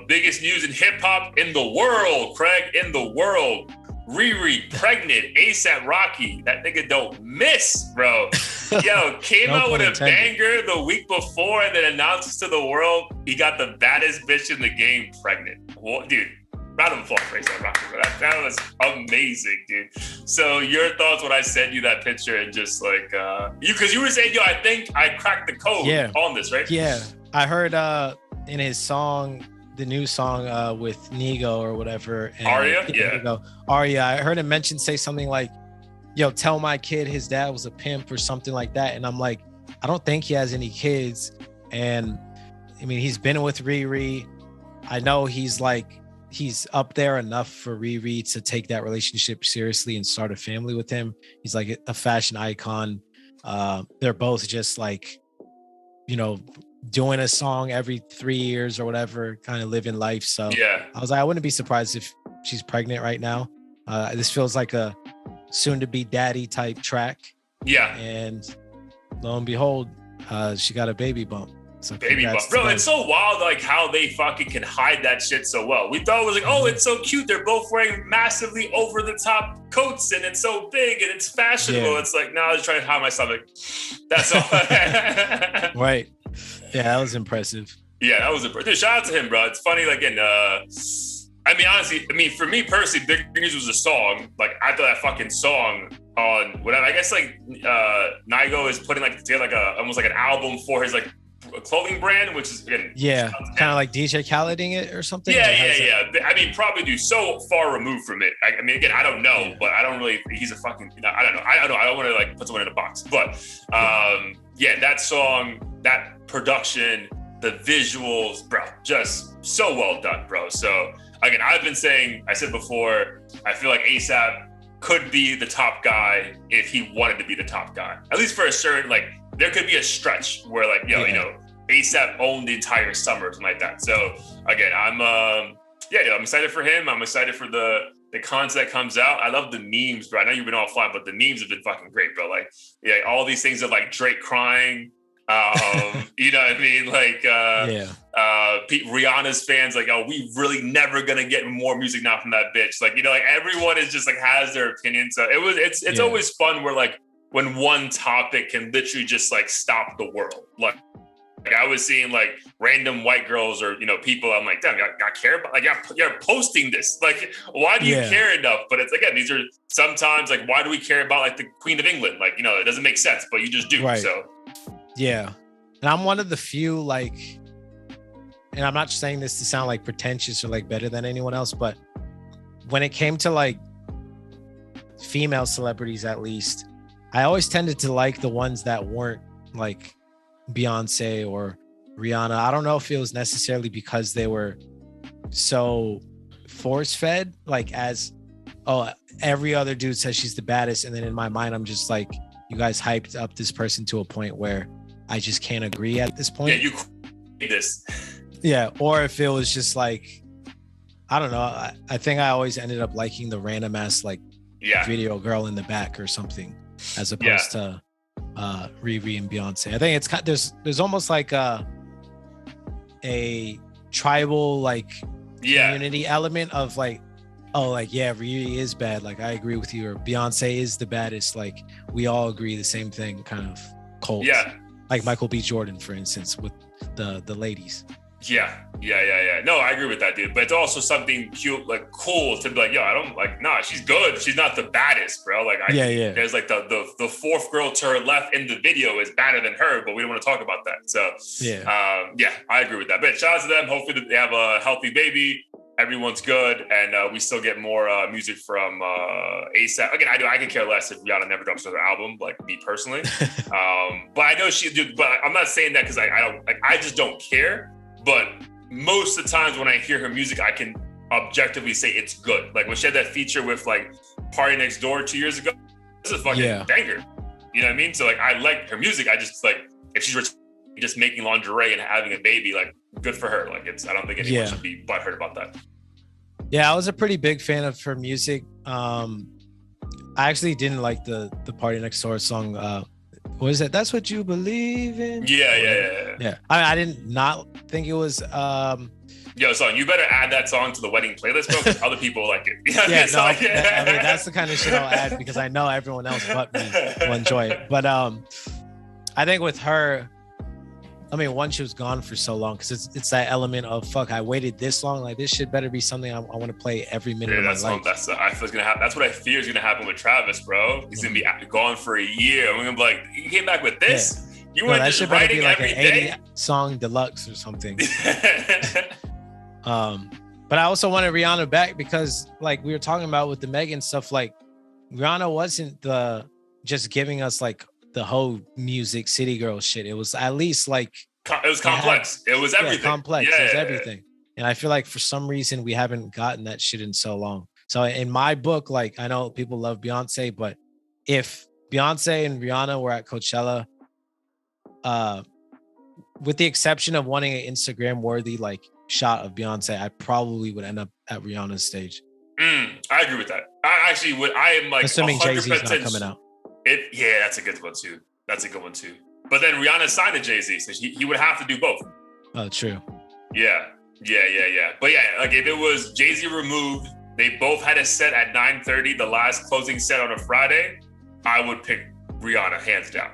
Biggest news in hip hop in the world, Craig, in the world. Riri pregnant, APRocky. That nigga don't miss, bro. Yo, came out with a banger the week before and then announced to the world he got the baddest bitch in the game pregnant. Well, dude, round of applause for APRocky, bro. That was amazing, dude. So your thoughts when I sent you that picture and just like, because you were saying, I think I cracked the code on this, right? Yeah, I heard in his song, the new song with Nigo or whatever. And Aria? Aria, I heard him say something like, tell my kid his dad was a pimp or something like that. And I'm like, I don't think he has any kids. And I mean, he's been with Riri. I know he's up there enough for Riri to take that relationship seriously and start a family with him. He's like a fashion icon. They're both just like, doing a song every 3 years or whatever, kind of living life. So I was like, I wouldn't be surprised if she's pregnant right now. This feels like a soon to be daddy type track. Yeah. And lo and behold, she got a baby bump. So baby bump. Bro, it's so wild like how they fucking can hide that shit so well. We thought it was like, oh, it's so cute. They're both wearing massively over the top coats and it's so big and it's fashionable. It's like, no, I was trying to hide my stomach. That's all. Right. Yeah, that was impressive. Yeah, that was impressive. Dude, shout out to him, bro. It's funny, like, honestly, for me personally, Big News was a song. Like, after that fucking song on whatever, I guess, like, Nigo is putting, like, together, like, almost like an album for his, like, clothing brand, which is, again, kind of like DJ Khaleding it or something. Yeah. I mean, probably do so far removed from it. I mean, again, I don't know, but I don't really, he's a fucking, I don't know. I don't want to, like, put someone in a box. But, that song, that production, the visuals, bro, just so well done, bro. So again, I said before, I feel like ASAP could be the top guy if he wanted to be the top guy. At least for a certain, like, there could be a stretch where, like, ASAP owned the entire summer or something like that. So again, I'm excited for him. I'm excited for the content that comes out. I love the memes, bro. I know you've been offline, but the memes have been fucking great, bro. Like, all these things of like Drake crying. You know what I mean? Like, Rihanna's fans, like, oh, we really never gonna get more music now from that bitch. Like, like everyone is just like has their opinion. So it's always fun where like when one topic can literally just like stop the world. Like I was seeing like random white girls or people. I'm like, damn, I care about, like, you're posting this. Like, why do you care enough? But it's, again, these are sometimes like, why do we care about like the Queen of England? Like, it doesn't make sense, but you just do. Right. So yeah, and I'm one of the few, like, and I'm not saying this to sound like pretentious or like better than anyone else, but when it came to like female celebrities, at least, I always tended to like the ones that weren't like Beyonce or Rihanna. I don't know if it was necessarily because they were so force fed, like as, oh, every other dude says she's the baddest. And then in my mind, I'm just like, you guys hyped up this person to a point where I just can't agree at this point. Yeah, you this. Yeah. Or if it was just like, I don't know. I think I always ended up liking the random ass like video girl in the back or something, as opposed to Riri and Beyonce. I think it's kind, there's almost like a tribal like community element of like, oh, like, yeah, Riri is bad, like I agree with you, or Beyonce is the baddest, like we all agree the same thing, kind of cult. Yeah, like Michael B. Jordan, for instance, with the ladies. Yeah. No, I agree with that, dude. But it's also something cute, like cool to be like, yo, I don't like, nah, she's good. She's not the baddest, bro. Like, there's like the fourth girl to her left in the video is better than her, but we don't want to talk about that. So, I agree with that. But shout out to them. Hopefully they have a healthy baby. Everyone's good, and we still get more music from ASAP. Again, I could care less if Rihanna never drops another album, like me personally. But I know she, dude. But I'm not saying that because I don't, like, I just don't care. But most of the times when I hear her music, I can objectively say it's good. Like when she had that feature with like Party Next Door 2 years ago, this is a fucking banger. You know what I mean? So like I like her music. I just like if she's just making lingerie and having a baby, like good for her. Like I don't think anyone should be butthurt about that. Yeah, I was a pretty big fan of her music. I actually didn't like the Party Next Door song. What is it? That's what you believe in. Yeah. I did not think it was. Son, you better add that song to the wedding playlist, bro, because other people like it. I mean, that's the kind of shit I'll add because I know everyone else but me will enjoy it. But I think with her, I mean, one, she was gone for so long because it's that element of fuck. I waited this long, like this shit better be something I want to play every minute of my life. I feel gonna happen. That's what I fear is gonna happen with Travis, bro. He's gonna be gone for a year. I'm gonna be like, you came back with this. Yeah. You weren't just writing be like every day. 80 song deluxe or something. But I also wanted Rihanna back because, like we were talking about with the Megan stuff, like Rihanna wasn't just giving us like the whole music city girl shit. It was at least like it was complex. It was everything. Complex. It was everything. And I feel like for some reason we haven't gotten that shit in so long. So in my book, like I know people love Beyonce, but if Beyonce and Rihanna were at Coachella, with the exception of wanting an Instagram worthy like shot of Beyonce, I probably would end up at Rihanna's stage. I agree with that. I actually would. I am like assuming Jay-Z's not coming out. That's a good one too. But then Rihanna signed to Jay-Z, so he would have to do both. Oh, true. Yeah. But yeah, like if it was Jay-Z removed, they both had a set at 9:30, the last closing set on a Friday, I would pick Rihanna hands down.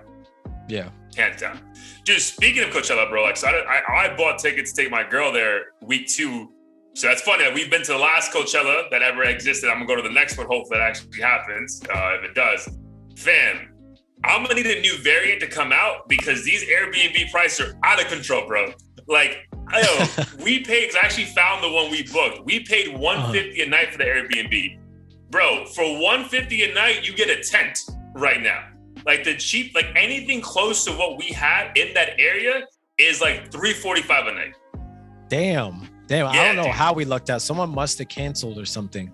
Yeah. Hands down. Dude, speaking of Coachella, bro, like so I bought tickets to take my girl there week 2. So that's funny that we've been to the last Coachella that ever existed. I'm gonna go to the next one. Hopefully that actually happens. If it does, fam, I'm gonna need a new variant to come out because these Airbnb prices are out of control, bro. Like, we paid. I actually found the one we booked. We paid $150 a night for the Airbnb, bro. For $150 a night, you get a tent right now. Like the cheap, like anything close to what we had in that area is like $345 a night. Damn. Yeah, I don't know how we lucked out. Someone must have canceled or something.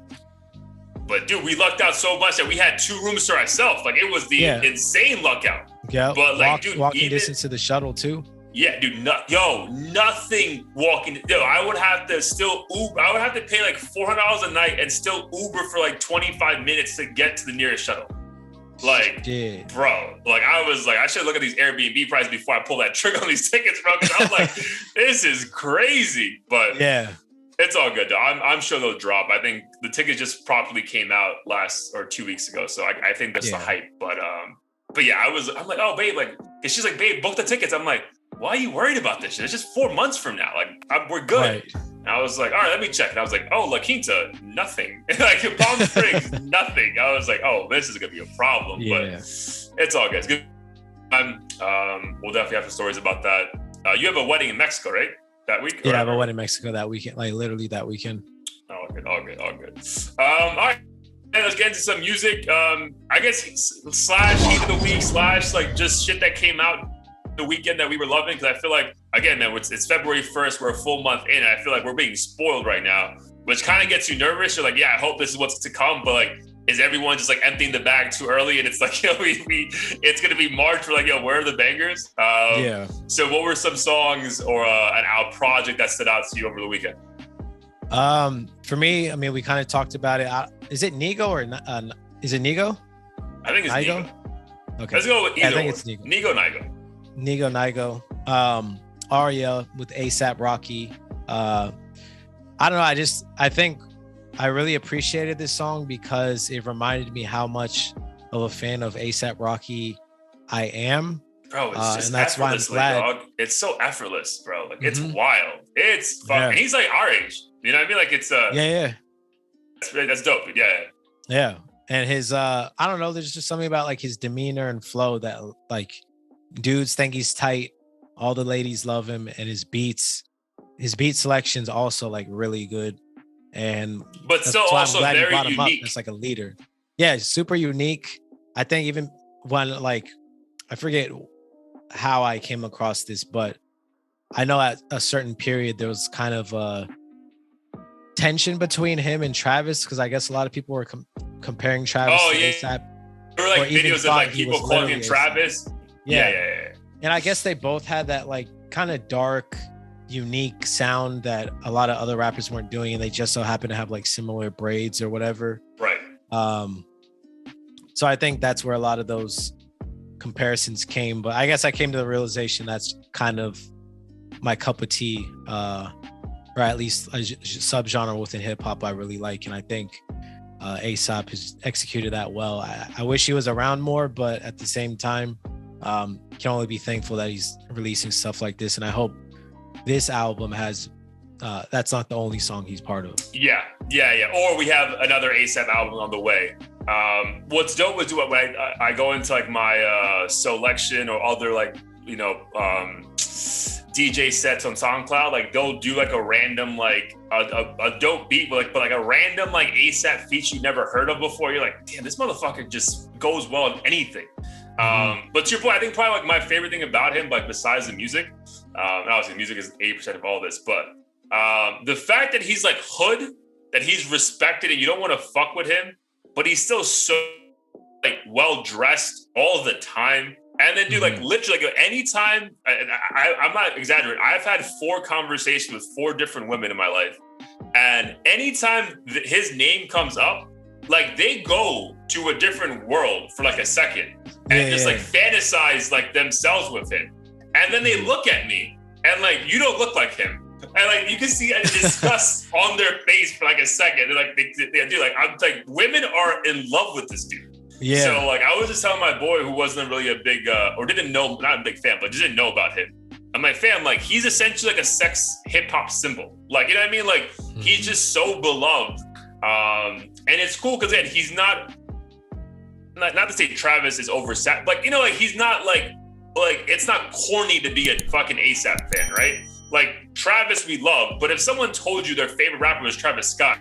But dude, we lucked out so much that we had 2 rooms to ourselves. Like it was the insane luck out. Yeah. But like, dude, walking distance to the shuttle too. Yeah, dude. Nothing walking. Yo, I would have to still Uber. I would have to pay like $400 a night and still Uber for like 25 minutes to get to the nearest shuttle. Like, bro, like I was like, I should look at these Airbnb prices before I pull that trigger on these tickets, bro. Because I was like, this is crazy. But yeah, it's all good, though. I'm sure they'll drop. I think the tickets just properly came out last or 2 weeks ago, so I think that's the hype. But yeah, I'm like, oh, babe, like, and she's like, babe, book the tickets. I'm like, why are you worried about this shit? It's just 4 months from now. Like, we're good. Right. And I was like, all right, let me check. And I was like, oh, La Quinta, nothing. Like Palm Springs, nothing. I was like, oh, this is gonna be a problem. Yeah. But it's all good. It's good. We'll definitely have some stories about that. You have a wedding in Mexico, right? That week? Yeah, I have a wedding in Mexico that weekend, like literally that weekend. All good. All right. Let's get into some music. I guess / heat of the week / like just shit that came out the weekend that we were loving? Because I feel like, again, man, it's February 1st. We're a full month in, and I feel like we're being spoiled right now, which kind of gets you nervous. You're like, yeah, I hope this is what's to come. But like, is everyone just like emptying the bag too early? And it's like, it's going to be March. We're like, where are the bangers? Yeah. So what were some songs or our project that stood out to you over the weekend? For me, I mean, we kind of talked about it. Is it Nigo or is it Nigo? I think it's Nigo. Okay. Let's go with either. I think it's Nigo. Nigo. Aria with APRocky. I don't know. I think I really appreciated this song because it reminded me how much of a fan of APRocky I am. Bro, it's just and that's why I'm glad. Dog. It's so effortless, bro. Like it's wild. It's fun. Yeah. And he's like our age. You know what I mean? Like it's that's dope. Yeah. And his I don't know, there's just something about like his demeanor and flow that like dudes think he's tight. All the ladies love him, and his beat selection's also like really good. And but still also very unique. It's like a leader. Yeah, super unique. I think even when like I forget how I came across this, but I know at a certain period there was kind of a tension between him and Travis, because I guess a lot of people were comparing Travis to ASAP. There were like videos of like people calling him Travis. Yeah. And I guess they both had that like kind of dark, unique sound that a lot of other rappers weren't doing, and they just so happen to have like similar braids or whatever. Right. So I think that's where a lot of those comparisons came, but I guess I came to the realization that's kind of my cup of tea, or at least a subgenre within hip hop I really like, and I think ASAP has executed that well. I wish he was around more, but at the same time, can only be thankful that he's releasing stuff like this, and I hope this album has that's not the only song he's part of. Yeah. Or we have another ASAP album on the way. What's dope is when I go into like my selection or other like DJ sets on SoundCloud, like they'll do like a random like a dope beat, but like a random like ASAP feature you never heard of before. You're like, damn, this motherfucker just goes well in anything. But to your point, I think probably like my favorite thing about him, like besides the music, and obviously music is 80% of all this, but the fact that he's like hood, that he's respected and you don't want to fuck with him, but he's still so like well dressed all the time. And then, dude, like literally, like anytime, I'm not exaggerating. I've had 4 conversations with 4 different women in my life, and anytime his name comes up, like they go to a different world for like a second and like fantasize like themselves with him, and then they look at me and like, you don't look like him. And like you can see a disgust on their face for like a second. They're like, they do like, I'm like, women are in love with this dude. Yeah. So like I was just telling my boy who wasn't really a big or didn't know, not a big fan, but just didn't know about him. I'm like, fam, like he's essentially like a sex hip hop symbol. Like, you know what I mean? Like he's just so beloved. And it's cool because then he's not to say Travis is oversat, like, like he's not like it's not corny to be a fucking ASAP fan, right? Like Travis we love, but if someone told you their favorite rapper was Travis Scott,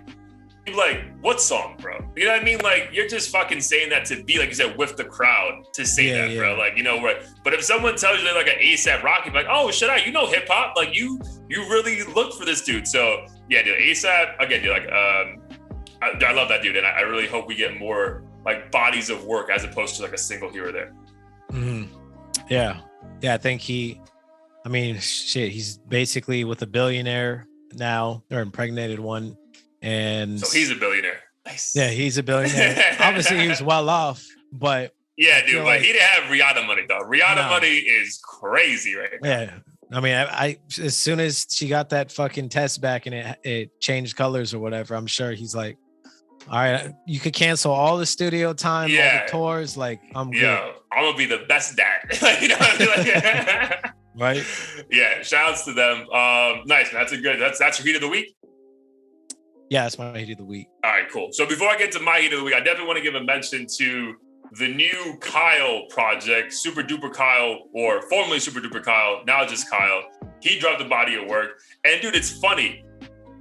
you'd be like, what song, bro? You know what I mean? Like you're just fucking saying that to be like you said with the crowd to say that, bro. Like, right? But if someone tells you they're like an APRocky, like, oh, should I? Hip hop? Like you really look for this dude. So yeah, dude, ASAP again, dude. Like I love that dude, and I really hope we get more like bodies of work as opposed to like a single here or there. Yeah, I think he's basically with a billionaire now, or impregnated one, and so he's a billionaire. Nice. Yeah, he's a billionaire. Obviously, he was well off, but yeah, dude, but like, he didn't have Rihanna money though. Rihanna money is crazy right now. Yeah. I mean, I as soon as she got that fucking test back and it changed colors or whatever, I'm sure he's like, all right, you could cancel all the studio time, all the tours. Like, I'm good. Yeah, I'm gonna be the best dad. You know what I mean? Like, right? Yeah, shouts to them. Nice, man. That's your heat of the week? Yeah, that's my heat of the week. All right, cool. So before I get to my heat of the week, I definitely want to give a mention to the new Kyle project, Super Duper Kyle, or formerly Super Duper Kyle, now just Kyle. He dropped a body of work. And dude, it's funny.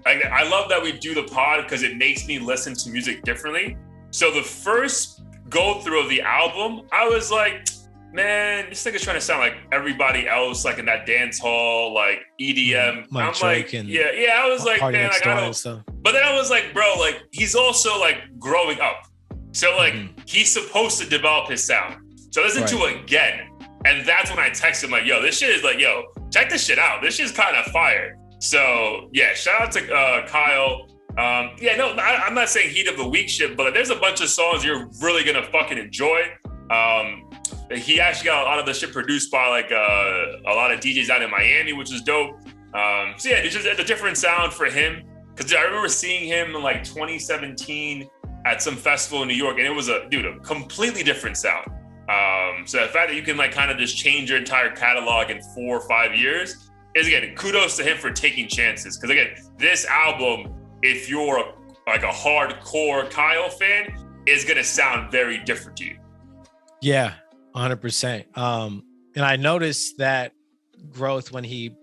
I love that we do the pod because it makes me listen to music differently. So the first go through of the album, I was like, man, this nigga's trying to sound like everybody else, like in that dance hall, like EDM. Like I'm Drake like, and yeah, I was like, Party man, Next like I Door and don't. But then I was like, bro, like he's also like growing up, so like he's supposed to develop his sound. So I listened to it again, and that's when I texted him like, yo, this shit is like, yo, check this shit out. This shit's kind of fire. So yeah, shout out to Kyle. I'm not saying heat of the week shit, but there's a bunch of songs you're really gonna fucking enjoy. He actually got a lot of the shit produced by like a lot of DJs out in Miami, which is dope. So yeah, it's just a different sound for him. Because I remember seeing him in like 2017 at some festival in New York, and it was a completely different sound. So the fact that you can like kind of just change your entire catalog in 4 or 5 years is, again, kudos to him for taking chances. Because again, this album, if you're like a hardcore Kyle fan, is gonna sound very different to you. Yeah, 100%. And I noticed that growth when he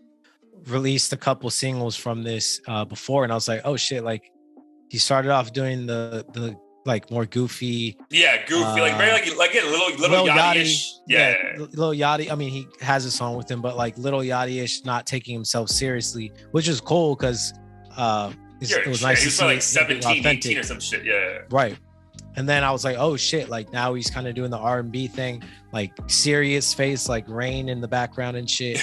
released a couple singles from this before, and I was like, oh shit, like he started off doing the like more goofy, like very like little Yachty-ish. Lil Yachty. I mean, he has a song with him, but like Lil Yachty-ish, not taking himself seriously, which is cool because it was nice to see. He was like 17, 18 or some shit. Yeah, right. And then I was like, oh shit, like now he's kind of doing the R&B thing, like serious face, like rain in the background and shit,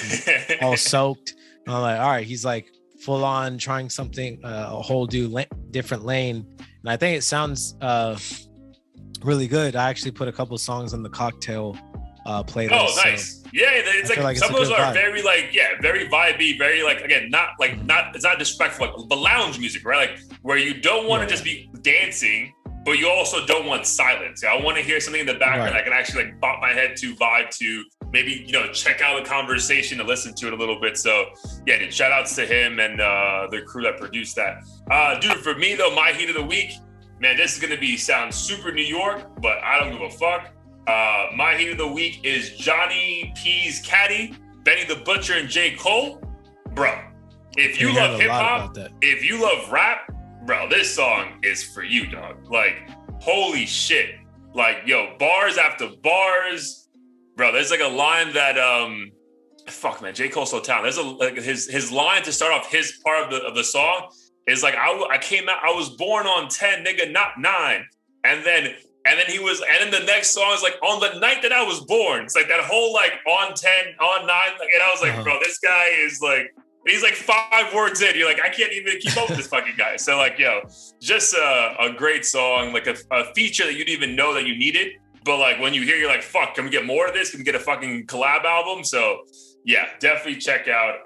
and all soaked. And I'm like, all right, he's like full on trying something, a whole different lane. And I think it sounds really good. I actually put a couple songs on the cocktail playlist. Oh, nice. So yeah, it's like some of those are very like, very vibey, very like, again, not it's not disrespectful, like, but lounge music, right? Like where you don't want to just be dancing, but you also don't want silence. I want to hear something in the background I can actually like bop my head to, vibe to, maybe, check out the conversation and listen to it a little bit. So yeah, dude, shout outs to him and the crew that produced that. Dude, for me though, my heat of the week, man, this is going to sound super New York, but I don't give a fuck. My heat of the week is Johnny P's Caddy, Benny the Butcher, and J.Cole. Bro, if you love hip hop, if you love rap, bro, this song is for you, dog. Like, holy shit. Like, yo, bars after bars. Bro, there's like a line that, fuck, man, J. Cole's so talented. There's his line to start off his part of the song is like, I came out, I was born on 10, nigga, not 9. And then the next song is like, on the night that I was born. It's like that whole like on 10, on 9. And I was like, bro, this guy is like, he's like 5 words in. You're like, I can't even keep up with this fucking guy. So like, yo, just a great song, like a feature that you didn't even know that you needed. But like when you hear, you're like, fuck, can we get more of this? Can we get a fucking collab album? So yeah, definitely check out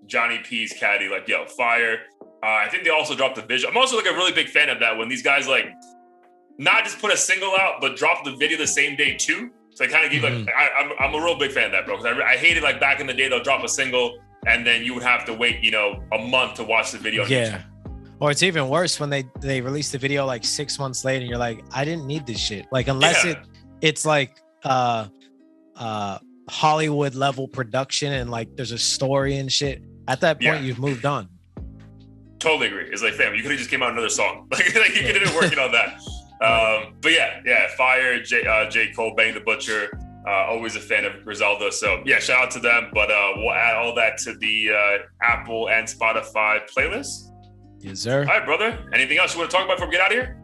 Johnny P's Caddy. Like, yo, fire. I think they also dropped the visual. I'm also like a really big fan of that when these guys like not just put a single out, but drop the video the same day too. So I kind of give like, I'm a real big fan of that, bro. Because I hated like back in the day, they'll drop a single and then you would have to wait, a month to watch the video. Yeah. Or it's even worse when they release the video like 6 months later and you're like, I didn't need this shit. Like, unless it's like Hollywood level production and like there's a story and shit. At that point, you've moved on. Totally agree. It's like, fam, you could have just came out another song. Like you could have been working on that. But yeah, fire, J. Cole, Benny the Butcher. Always a fan of Griselda. So yeah, shout out to them. But we'll add all that to the Apple and Spotify playlist. Yes, sir. All right, brother. Anything else you want to talk about before we get out of here?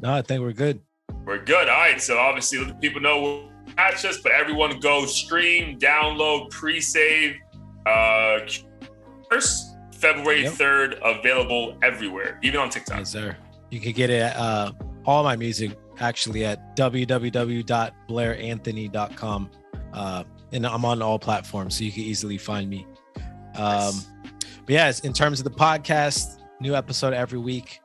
No, I think we're good. We're good. All right. So obviously, let the people know we'll catch us, but everyone go stream, download, pre-save. First, February 3rd, available everywhere, even on TikTok. Yes, sir. You can get it at all my music actually at www.blairanthony.com. And I'm on all platforms, so you can easily find me. Nice. But yeah, in terms of the podcast, new episode every week.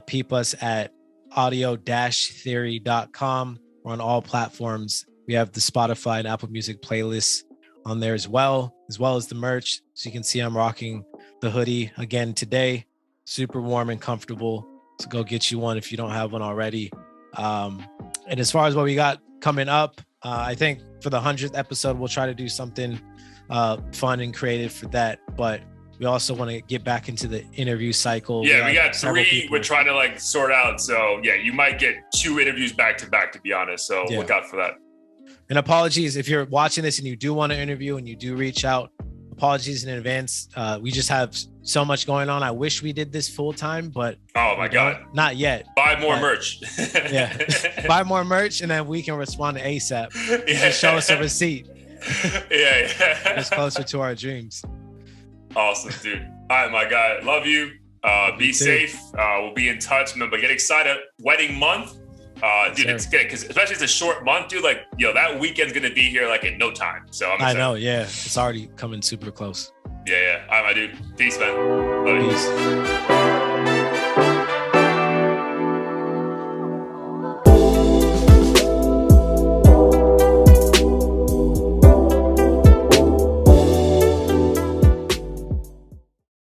Peep us at audio-theory.com. We're on all platforms. We have the Spotify and Apple Music playlists on there as well as the merch. So you can see I'm rocking the hoodie again today. Super warm and comfortable. So go get you one if you don't have one already. And as far as what we got coming up, I think for the 100th episode, we'll try to do something fun and creative for that. But we also want to get back into the interview cycle. Yeah, we got 3 we're trying to like sort out. So yeah, you might get 2 interviews back to back, to be honest. So look out for that. And apologies if you're watching this and you do want to interview and you do reach out. Apologies in advance. We just have so much going on. I wish we did this full time, but oh my God, not yet. Buy more merch. Yeah, buy more merch, and then we can respond to ASAP. Just show us a receipt. Yeah. It's closer to our dreams. Awesome, dude. All right, my guy. Love you. Be safe. We'll be in touch. Remember, get excited. Wedding month. Dude, it's good because especially it's a short month, dude. Like, that weekend's gonna be here like in no time. So I'm excited. I know, yeah. It's already coming super close. Yeah. All right, my dude. Peace, man. Love you. Peace.